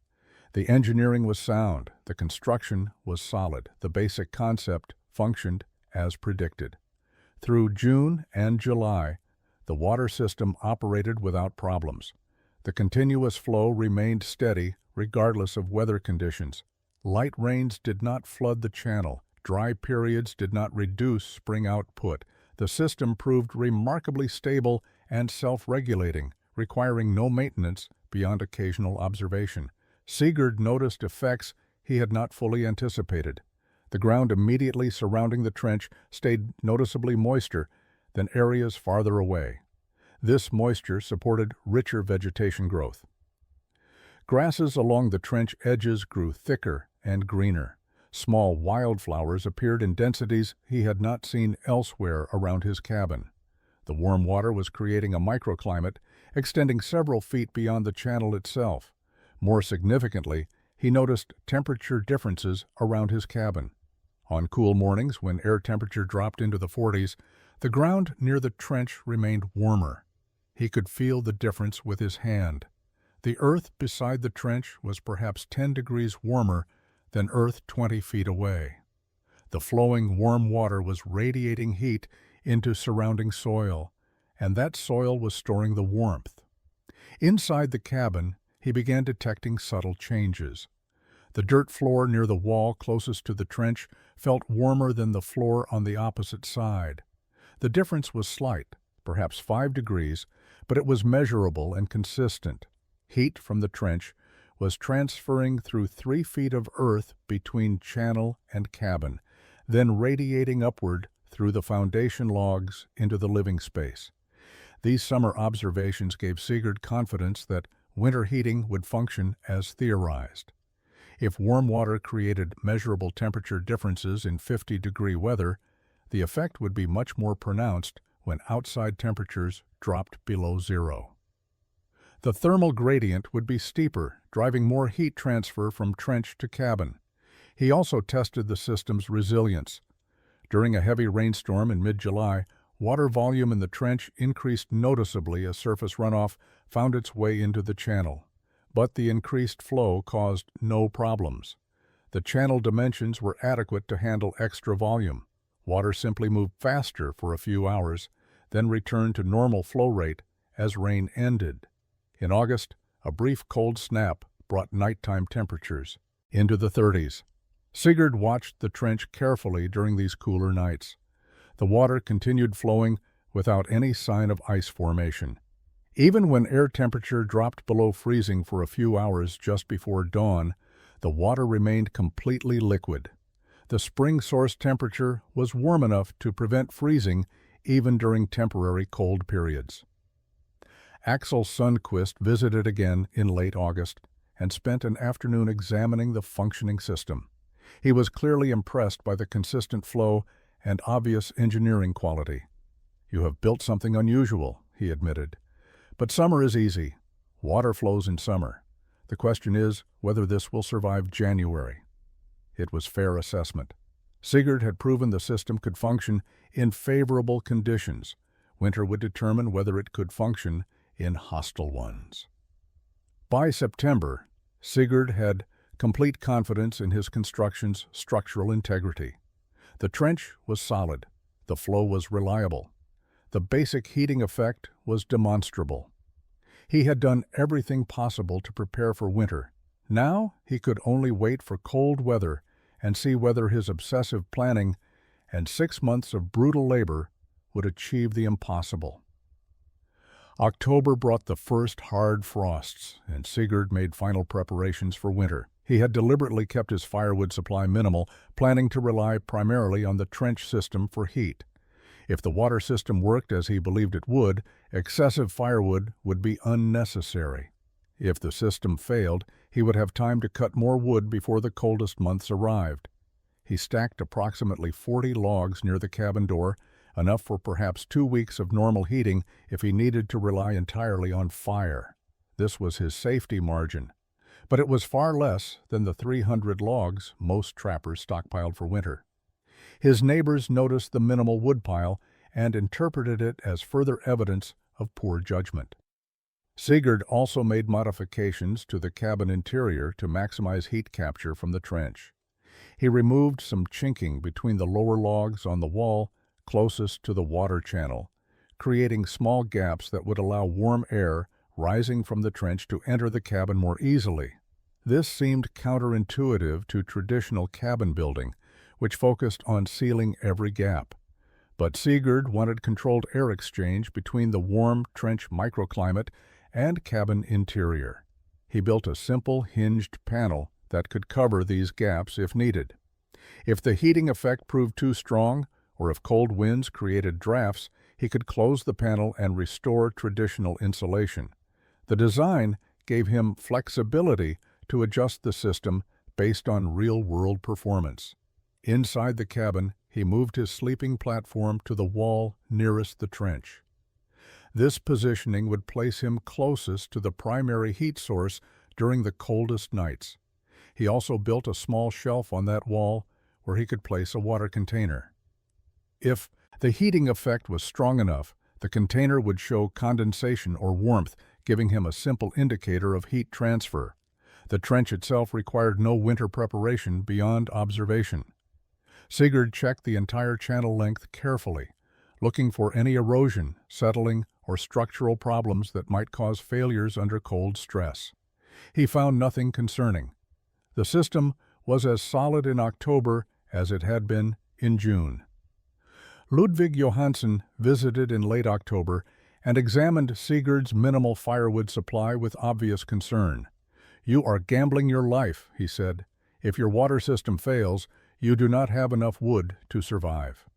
The engineering was sound, the construction was solid, the basic concept functioned as predicted. Through June and July, the water system operated without problems. The continuous flow remained steady regardless of weather conditions. Light rains did not flood the channel. Dry periods did not reduce spring output. The system proved remarkably stable and self-regulating, requiring no maintenance beyond occasional observation. Sigurd noticed effects he had not fully anticipated. The ground immediately surrounding the trench stayed noticeably moister than areas farther away. This moisture supported richer vegetation growth. Grasses along the trench edges grew thicker and greener. Small wildflowers appeared in densities he had not seen elsewhere around his cabin. The warm water was creating a microclimate, extending several feet beyond the channel itself. More significantly, he noticed temperature differences around his cabin. On cool mornings, when air temperature dropped into the 40s, the ground near the trench remained warmer. He could feel the difference with his hand. The earth beside the trench was perhaps 10 degrees warmer than earth 20 feet away. The flowing warm water was radiating heat into surrounding soil, and that soil was storing the warmth. Inside the cabin, he began detecting subtle changes. The dirt floor near the wall closest to the trench felt warmer than the floor on the opposite side. The difference was slight, perhaps 5 degrees, but it was measurable and consistent. Heat from the trench was transferring through 3 feet of earth between channel and cabin, then radiating upward through the foundation logs into the living space. These summer observations gave Sigurd confidence that winter heating would function as theorized. If warm water created measurable temperature differences in 50-degree weather, the effect would be much more pronounced when outside temperatures dropped below zero. The thermal gradient would be steeper, driving more heat transfer from trench to cabin. He also tested the system's resilience. During a heavy rainstorm in mid-July, water volume in the trench increased noticeably as surface runoff found its way into the channel. But the increased flow caused no problems. The channel dimensions were adequate to handle extra volume. Water simply moved faster for a few hours, then returned to normal flow rate as rain ended. In August, a brief cold snap brought nighttime temperatures into the 30s. Sigurd watched the trench carefully during these cooler nights. The water continued flowing without any sign of ice formation. Even when air temperature dropped below freezing for a few hours just before dawn, the water remained completely liquid. The spring source temperature was warm enough to prevent freezing even during temporary cold periods. Axel Sundquist visited again in late August and spent an afternoon examining the functioning system. He was clearly impressed by the consistent flow and obvious engineering quality. "You have built something unusual," he admitted. "But summer is easy. Water flows in summer. The question is whether this will survive January." It was fair assessment. Sigurd had proven the system could function in favorable conditions. Winter would determine whether it could function in hostile ones. By September, Sigurd had complete confidence in his construction's structural integrity. The trench was solid, the flow was reliable, the basic heating effect was demonstrable. He had done everything possible to prepare for winter. Now he could only wait for cold weather and see whether his obsessive planning and 6 months of brutal labor would achieve the impossible. October brought the first hard frosts, and Sigurd made final preparations for winter. He had deliberately kept his firewood supply minimal, planning to rely primarily on the trench system for heat. If the water system worked as he believed it would, excessive firewood would be unnecessary. If the system failed, he would have time to cut more wood before the coldest months arrived. He stacked approximately 40 logs near the cabin door, enough for perhaps 2 weeks of normal heating if he needed to rely entirely on fire. This was his safety margin, but it was far less than the 300 logs most trappers stockpiled for winter. His neighbors noticed the minimal woodpile and interpreted it as further evidence of poor judgment. Sigurd also made modifications to the cabin interior to maximize heat capture from the trench. He removed some chinking between the lower logs on the wall closest to the water channel, creating small gaps that would allow warm air rising from the trench to enter the cabin more easily. This seemed counterintuitive to traditional cabin building, which focused on sealing every gap. But Sigurd wanted controlled air exchange between the warm trench microclimate and cabin interior. He built a simple hinged panel that could cover these gaps if needed. If the heating effect proved too strong, or if cold winds created drafts, he could close the panel and restore traditional insulation. The design gave him flexibility to adjust the system based on real-world performance. Inside the cabin, he moved his sleeping platform to the wall nearest the trench. This positioning would place him closest to the primary heat source during the coldest nights. He also built a small shelf on that wall where he could place a water container. If the heating effect was strong enough, the container would show condensation or warmth, giving him a simple indicator of heat transfer. The trench itself required no winter preparation beyond observation. Sigurd checked the entire channel length carefully, looking for any erosion, settling, or structural problems that might cause failures under cold stress. He found nothing concerning. The system was as solid in October as it had been in June. Ludvig Johansson visited in late October and examined Sigurd's minimal firewood supply with obvious concern. "You are gambling your life," he said. "If your water system fails, you do not have enough wood to survive."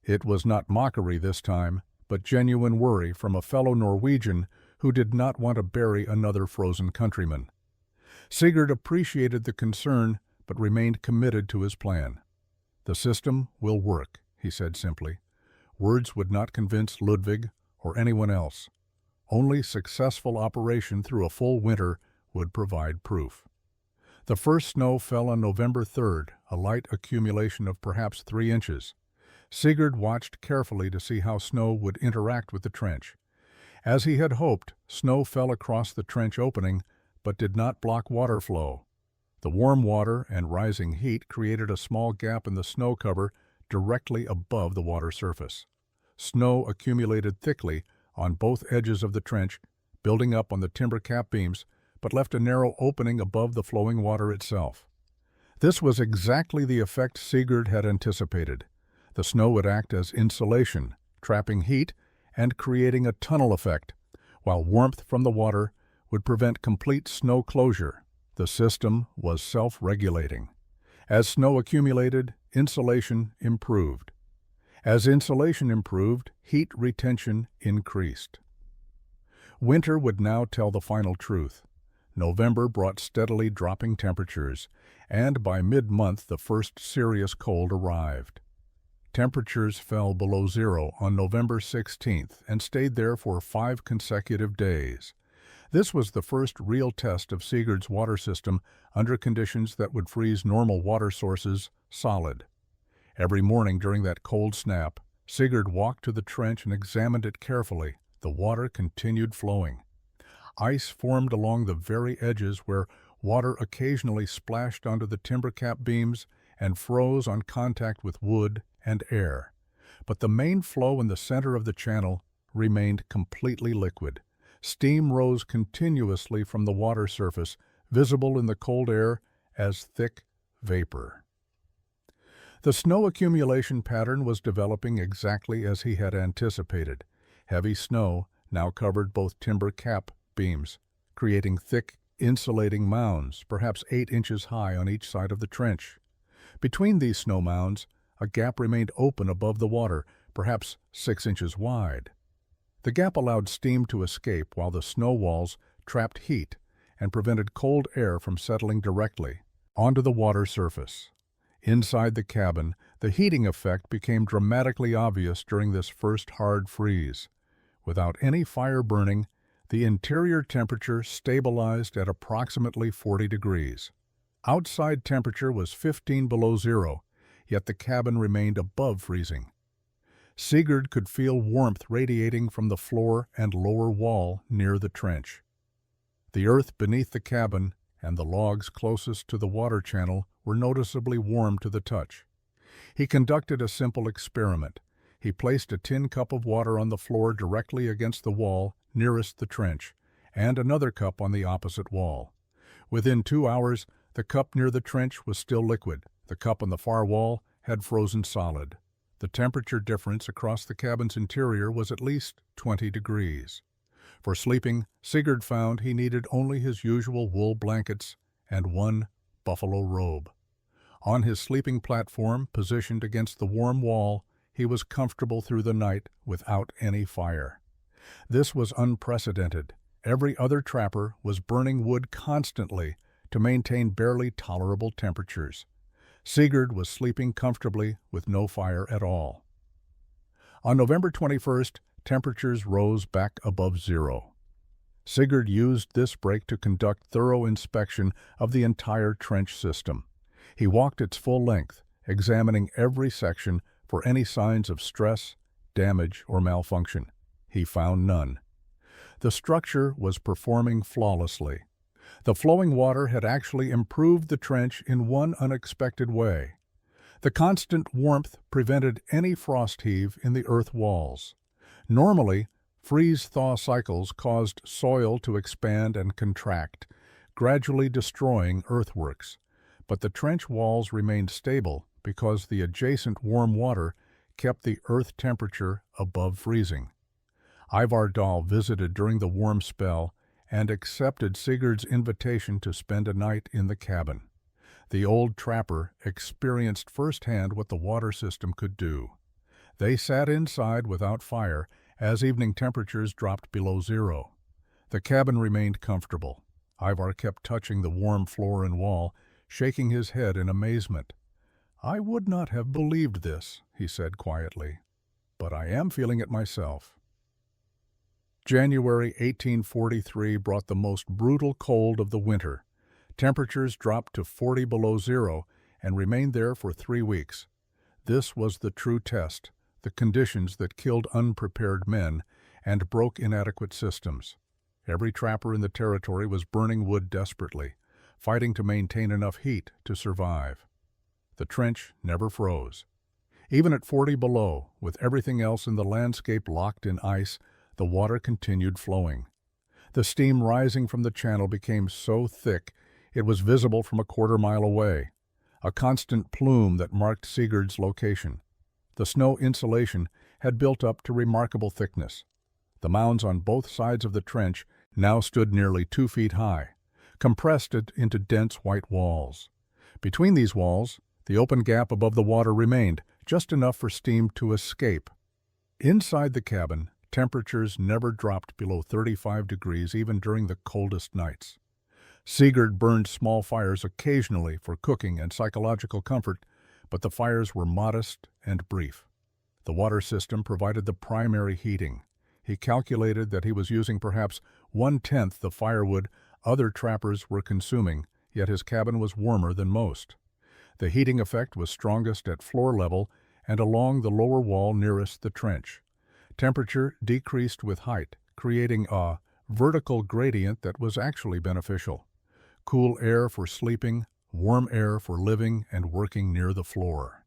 It was not mockery this time, but genuine worry from a fellow Norwegian who did not want to bury another frozen countryman. Sigurd appreciated the concern, but remained committed to his plan. "The system will work," he said simply. Words would not convince Ludvig or anyone else. Only successful operation through a full winter would provide proof. The first snow fell on November 3rd, a light accumulation of perhaps 3 inches. Sigurd watched carefully to see how snow would interact with the trench. As he had hoped, snow fell across the trench opening, but did not block water flow. The warm water and rising heat created a small gap in the snow cover directly above the water surface. Snow accumulated thickly on both edges of the trench, building up on the timber cap beams, but left a narrow opening above the flowing water itself. This was exactly the effect Sigurd had anticipated. The snow would act as insulation, trapping heat and creating a tunnel effect, while warmth from the water would prevent complete snow closure. The system was self-regulating. As snow accumulated, insulation improved. As insulation improved, heat retention increased. Winter would now tell the final truth. November brought steadily dropping temperatures, and by mid-month the first serious cold arrived. Temperatures fell below zero on November 16th and stayed there for 5 consecutive days. This was the first real test of Sigurd's water system under conditions that would freeze normal water sources solid. Every morning during that cold snap, Sigurd walked to the trench and examined it carefully, the water continued flowing. Ice formed along the very edges where water occasionally splashed onto the timber cap beams and froze on contact with wood and air. But the main flow in the center of the channel remained completely liquid. Steam rose continuously from the water surface, visible in the cold air as thick vapor. The snow accumulation pattern was developing exactly as he had anticipated. Heavy snow now covered both timber cap beams, creating thick, insulating mounds, perhaps 8 inches high on each side of the trench. Between these snow mounds, a gap remained open above the water, perhaps 6 inches wide. The gap allowed steam to escape while the snow walls trapped heat and prevented cold air from settling directly onto the water surface. Inside the cabin, the heating effect became dramatically obvious during this first hard freeze. Without any fire burning, the interior temperature stabilized at approximately 40 degrees. Outside temperature was 15 below zero, yet the cabin remained above freezing. Sigurd could feel warmth radiating from the floor and lower wall near the trench. The earth beneath the cabin and the logs closest to the water channel were noticeably warm to the touch. He conducted a simple experiment. He placed a tin cup of water on the floor directly against the wall nearest the trench, and another cup on the opposite wall. Within 2 hours, the cup near the trench was still liquid. The cup on the far wall had frozen solid. The temperature difference across the cabin's interior was at least 20 degrees. For sleeping, Sigurd found he needed only his usual wool blankets and one buffalo robe. On his sleeping platform, positioned against the warm wall, he was comfortable through the night without any fire. This was unprecedented. Every other trapper was burning wood constantly to maintain barely tolerable temperatures. Sigurd was sleeping comfortably with no fire at all. On November 21st, temperatures rose back above zero. Sigurd used this break to conduct thorough inspection of the entire trench system. He walked its full length, examining every section for any signs of stress, damage, or malfunction. He found none. The structure was performing flawlessly. The flowing water had actually improved the trench in one unexpected way. The constant warmth prevented any frost heave in the earth walls. Normally, freeze-thaw cycles caused soil to expand and contract, gradually destroying earthworks. But the trench walls remained stable because the adjacent warm water kept the earth temperature above freezing. Ivar Dahl visited during the warm spell and accepted Sigurd's invitation to spend a night in the cabin. The old trapper experienced firsthand what the water system could do. They sat inside without fire as evening temperatures dropped below zero. The cabin remained comfortable. Ivar kept touching the warm floor and wall, shaking his head in amazement. "I would not have believed this," he said quietly, "but I am feeling it myself." January 1843 brought the most brutal cold of the winter. Temperatures dropped to 40 below zero and remained there for 3 weeks. This was the true test, the conditions that killed unprepared men and broke inadequate systems. Every trapper in the territory was burning wood desperately, fighting to maintain enough heat to survive. The trench never froze. Even at 40 below, with everything else in the landscape locked in ice, the water continued flowing. The steam rising from the channel became so thick it was visible from a quarter-mile away, a constant plume that marked Sigurd's location. The snow insulation had built up to remarkable thickness. The mounds on both sides of the trench now stood nearly 2 feet high, compressed into dense white walls. Between these walls, the open gap above the water remained, just enough for steam to escape. Inside the cabin, temperatures never dropped below 35 degrees even during the coldest nights. Sigurd burned small fires occasionally for cooking and psychological comfort, but the fires were modest and brief. The water system provided the primary heating. He calculated that he was using perhaps 1/10 the firewood other trappers were consuming, yet his cabin was warmer than most. The heating effect was strongest at floor level and along the lower wall nearest the trench. Temperature decreased with height, creating a vertical gradient that was actually beneficial. Cool air for sleeping, warm air for living and working near the floor.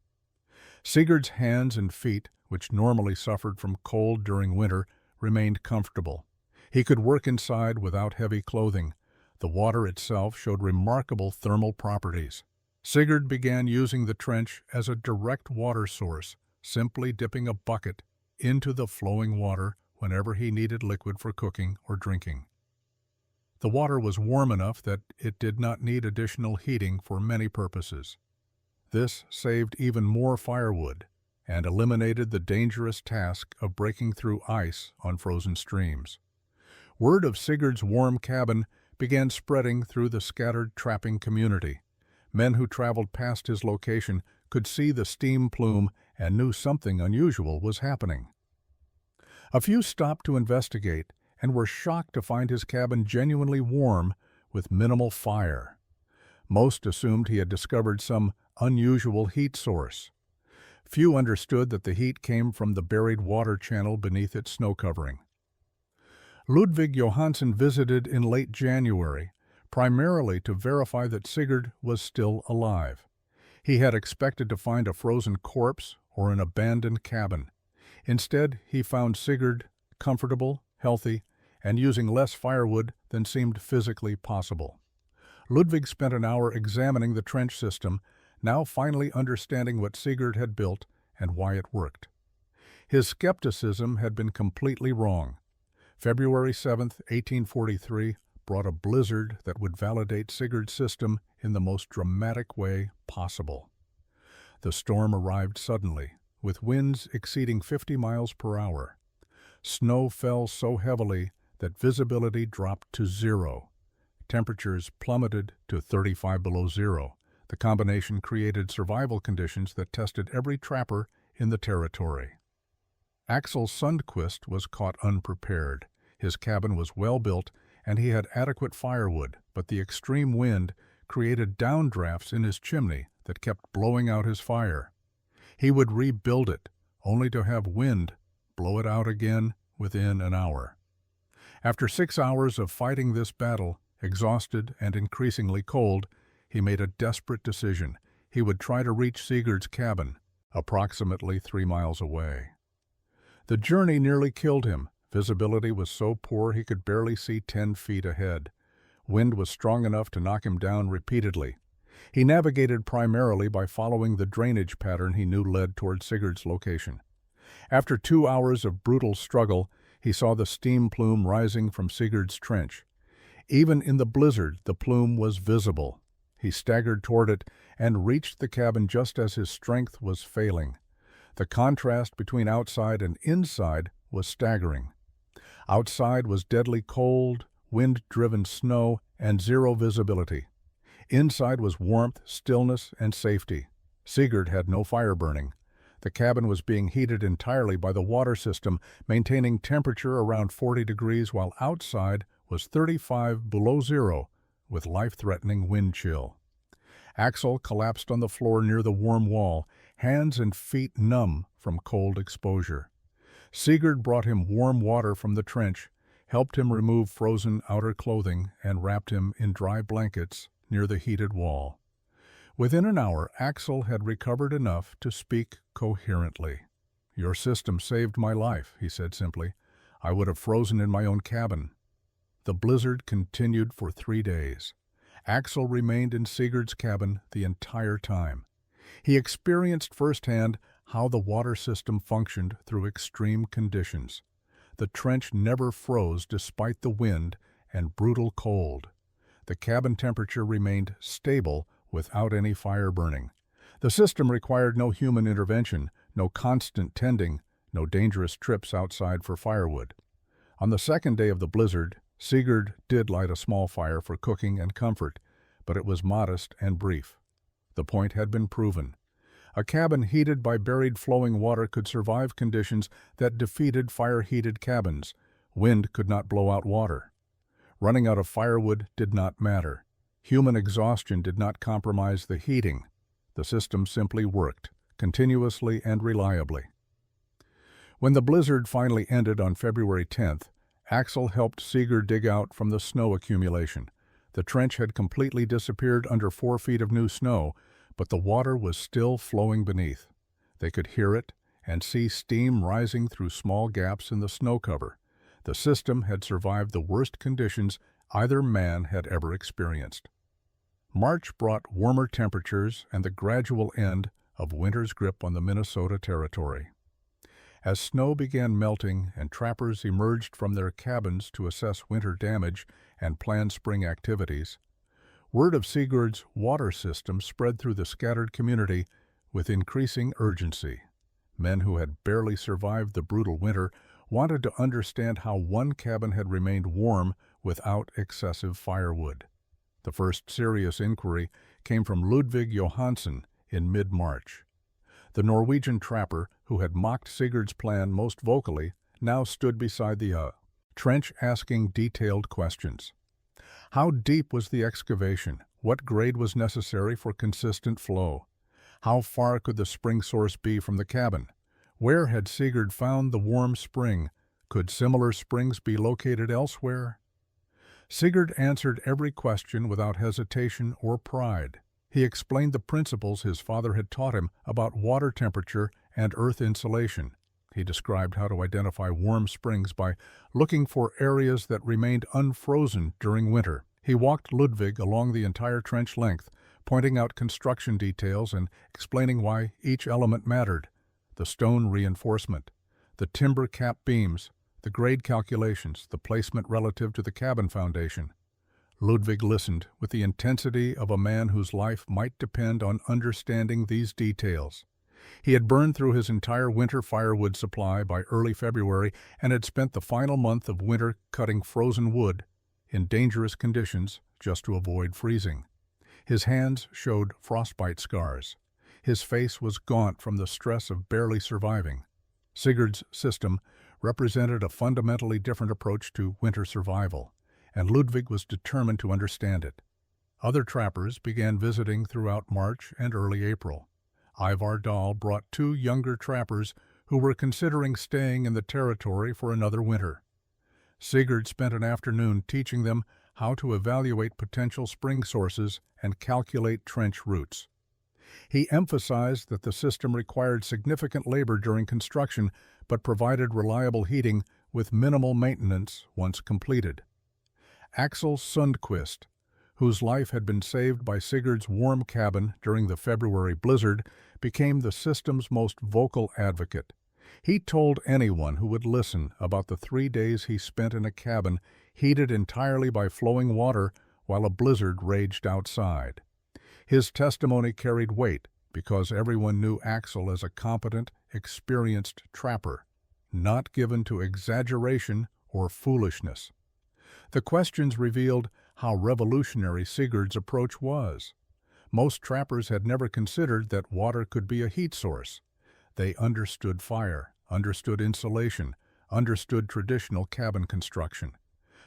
Sigurd's hands and feet, which normally suffered from cold during winter, remained comfortable. He could work inside without heavy clothing. The water itself showed remarkable thermal properties. Sigurd began using the trench as a direct water source, simply dipping a bucket into the flowing water whenever he needed liquid for cooking or drinking. The water was warm enough that it did not need additional heating for many purposes. This saved even more firewood and eliminated the dangerous task of breaking through ice on frozen streams. Word of Sigurd's warm cabin began spreading through the scattered trapping community. Men who traveled past his location could see the steam plume and knew something unusual was happening. A few stopped to investigate and were shocked to find his cabin genuinely warm with minimal fire. Most assumed he had discovered some unusual heat source. Few understood that the heat came from the buried water channel beneath its snow covering. Ludvig Johansson visited in late January, primarily to verify that Sigurd was still alive. He had expected to find a frozen corpse or an abandoned cabin. Instead, he found Sigurd comfortable, healthy, and using less firewood than seemed physically possible. Ludvig spent an hour examining the trench system, now finally understanding what Sigurd had built and why it worked. His skepticism had been completely wrong. February 7, 1843, brought a blizzard that would validate Sigurd's system in the most dramatic way possible. The storm arrived suddenly, with winds exceeding 50 miles per hour. Snow fell so heavily that visibility dropped to zero. Temperatures plummeted to 35 below zero. The combination created survival conditions that tested every trapper in the territory. Axel Sundquist was caught unprepared. His cabin was well built and he had adequate firewood, but the extreme wind created downdrafts in his chimney that kept blowing out his fire. He would rebuild it, only to have wind blow it out again within an hour. After 6 hours of fighting this battle, exhausted and increasingly cold, he made a desperate decision. He would try to reach Sigurd's cabin, approximately 3 miles away. The journey nearly killed him. Visibility was so poor he could barely see 10 feet ahead. Wind was strong enough to knock him down repeatedly. He navigated primarily by following the drainage pattern he knew led toward Sigurd's location. After 2 hours of brutal struggle, he saw the steam plume rising from Sigurd's trench. Even in the blizzard, the plume was visible. He staggered toward it and reached the cabin just as his strength was failing. The contrast between outside and inside was staggering. Outside was deadly cold, wind-driven snow, and zero visibility. Inside was warmth, stillness, and safety. Sigurd had no fire burning. The cabin was being heated entirely by the water system, maintaining temperature around 40 degrees, while outside was 35 below zero, with life-threatening wind chill. Axel collapsed on the floor near the warm wall, hands and feet numb from cold exposure. Sigurd brought him warm water from the trench, helped him remove frozen outer clothing, and wrapped him in dry blankets near the heated wall. Within an hour, Axel had recovered enough to speak coherently. "Your system saved my life," he said simply. "I would have frozen in my own cabin." The blizzard continued for 3 days. Axel remained in Sigurd's cabin the entire time. He experienced firsthand how the water system functioned through extreme conditions. The trench never froze despite the wind and brutal cold. The cabin temperature remained stable without any fire burning. The system required no human intervention, no constant tending, no dangerous trips outside for firewood. On the second day of the blizzard, Sigurd did light a small fire for cooking and comfort, but it was modest and brief. The point had been proven. A cabin heated by buried flowing water could survive conditions that defeated fire-heated cabins. Wind could not blow out water. Running out of firewood did not matter. Human exhaustion did not compromise the heating. The system simply worked, continuously and reliably. When the blizzard finally ended on February 10th, Axel helped Sigurd dig out from the snow accumulation. The trench had completely disappeared under 4 feet of new snow, but the water was still flowing beneath. They could hear it and see steam rising through small gaps in the snow cover. The system had survived the worst conditions either man had ever experienced. March brought warmer temperatures and the gradual end of winter's grip on the Minnesota Territory. As snow began melting and trappers emerged from their cabins to assess winter damage and plan spring activities, word of Sigurd's water system spread through the scattered community with increasing urgency. Men who had barely survived the brutal winter wanted to understand how one cabin had remained warm without excessive firewood. The first serious inquiry came from Ludvig Johansson in mid-March. The Norwegian trapper, who had mocked Sigurd's plan most vocally, now stood beside the trench asking detailed questions. How deep was the excavation? What grade was necessary for consistent flow? How far could the spring source be from the cabin? Where had Sigurd found the warm spring? Could similar springs be located elsewhere? Sigurd answered every question without hesitation or pride. He explained the principles his father had taught him about water temperature and earth insulation. He described how to identify warm springs by looking for areas that remained unfrozen during winter. He walked Ludvig along the entire trench length, pointing out construction details and explaining why each element mattered: the stone reinforcement, the timber cap beams, the grade calculations, the placement relative to the cabin foundation. Ludvig listened with the intensity of a man whose life might depend on understanding these details. He had burned through his entire winter firewood supply by early February and had spent the final month of winter cutting frozen wood in dangerous conditions just to avoid freezing. His hands showed frostbite scars. His face was gaunt from the stress of barely surviving. Sigurd's system represented a fundamentally different approach to winter survival, and Ludvig was determined to understand it. Other trappers began visiting throughout March and early April. Ivar Dahl brought 2 younger trappers who were considering staying in the territory for another winter. Sigurd spent an afternoon teaching them how to evaluate potential spring sources and calculate trench routes. He emphasized that the system required significant labor during construction but provided reliable heating with minimal maintenance once completed. Axel Sundquist, whose life had been saved by Sigurd's warm cabin during the February blizzard, became the system's most vocal advocate. He told anyone who would listen about the 3 days he spent in a cabin heated entirely by flowing water while a blizzard raged outside. His testimony carried weight because everyone knew Axel as a competent, experienced trapper, not given to exaggeration or foolishness. The questions revealed how revolutionary Sigurd's approach was. Most trappers had never considered that water could be a heat source. They understood fire, understood insulation, understood traditional cabin construction.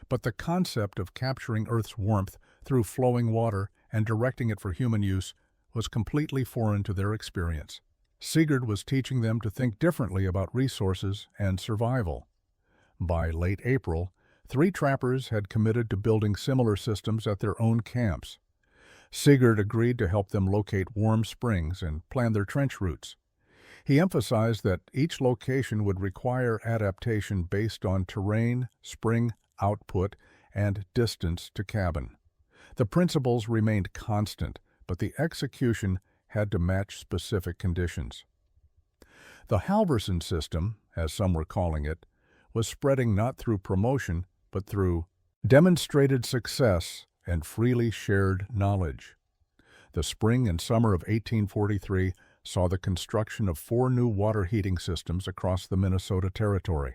But the concept of capturing Earth's warmth through flowing water and directing it for human use was completely foreign to their experience. Sigurd was teaching them to think differently about resources and survival. By late April, 3 trappers had committed to building similar systems at their own camps. Sigurd agreed to help them locate warm springs and plan their trench routes. He emphasized that each location would require adaptation based on terrain, spring output, and distance to cabin. The principles remained constant, but the execution had to match specific conditions. The Halvorsen system, as some were calling it, was spreading not through promotion, but through demonstrated success and freely shared knowledge. The spring and summer of 1843 saw the construction of 4 new water heating systems across the Minnesota Territory.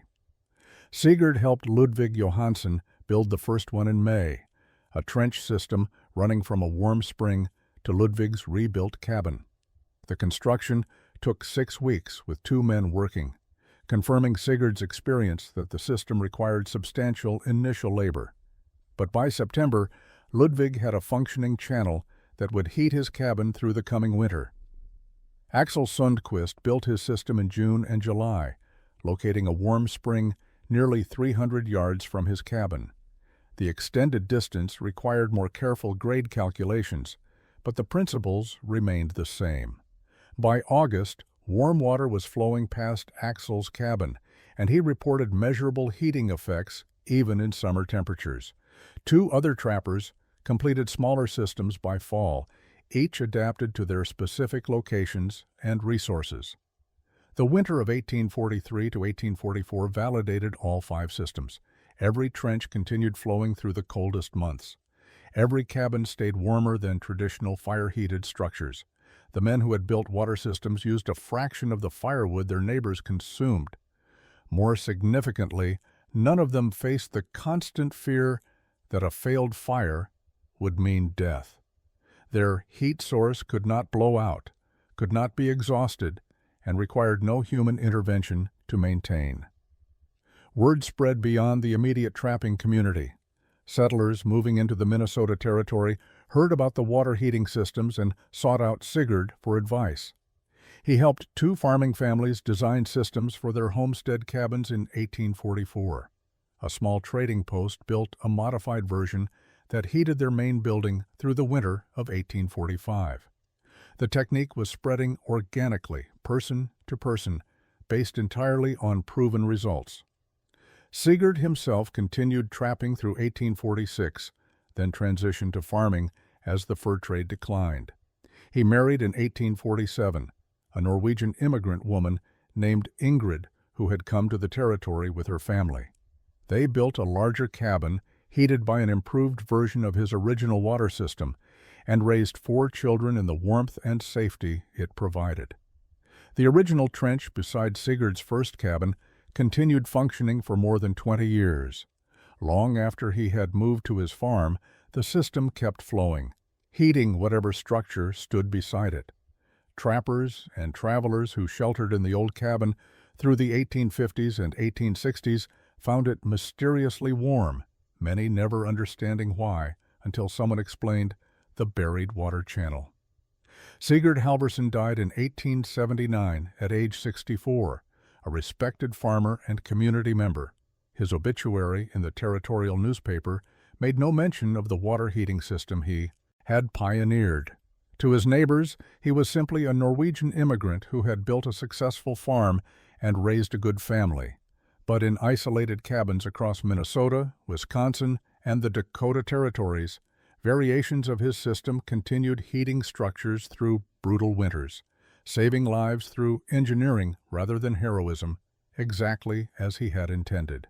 Sigurd helped Ludvig Johansson build the first one in May, a trench system running from a warm spring to Ludvig's rebuilt cabin. The construction took 6 weeks with 2 men working, confirming Sigurd's experience that the system required substantial initial labor. But by September, Ludvig had a functioning channel that would heat his cabin through the coming winter. Axel Sundquist built his system in June and July. locating a warm spring nearly 300 yards from his cabin. The extended distance required more careful grade calculations, but the principles remained the same. By August, warm water was flowing past Axel's cabin, and he reported measurable heating effects even in summer temperatures. Two other trappers completed smaller systems by fall, each adapted to their specific locations and resources. The winter of 1843 to 1844 validated all 5 systems. Every trench continued flowing through the coldest months. Every cabin stayed warmer than traditional fire-heated structures. The men who had built water systems used a fraction of the firewood their neighbors consumed. More significantly, none of them faced the constant fear that a failed fire would mean death. Their heat source could not blow out, could not be exhausted, and required no human intervention to maintain. Word spread beyond the immediate trapping community. Settlers moving into the Minnesota Territory heard about the water heating systems and sought out Sigurd for advice. He helped 2 farming families design systems for their homestead cabins in 1844. A small trading post built a modified version that heated their main building through the winter of 1845. The technique was spreading organically, person to person, based entirely on proven results. Sigurd himself continued trapping through 1846, then transitioned to farming as the fur trade declined. He married in 1847, a Norwegian immigrant woman named Ingrid, who had come to the territory with her family. They built a larger cabin, heated by an improved version of his original water system, and raised 4 children in the warmth and safety it provided. The original trench beside Sigurd's first cabin continued functioning for more than 20 years. Long after he had moved to his farm, the system kept flowing, heating whatever structure stood beside it. Trappers and travelers who sheltered in the old cabin through the 1850s and 1860s found it mysteriously warm, many never understanding why, until someone explained the buried water channel. Sigurd Halvorsen died in 1879 at age 64, a respected farmer and community member. His obituary in the territorial newspaper made no mention of the water heating system he had pioneered. To his neighbors, he was simply a Norwegian immigrant who had built a successful farm and raised a good family. But in isolated cabins across Minnesota, Wisconsin, and the Dakota Territories, variations of his system continued heating structures through brutal winters, saving lives through engineering rather than heroism, exactly as he had intended.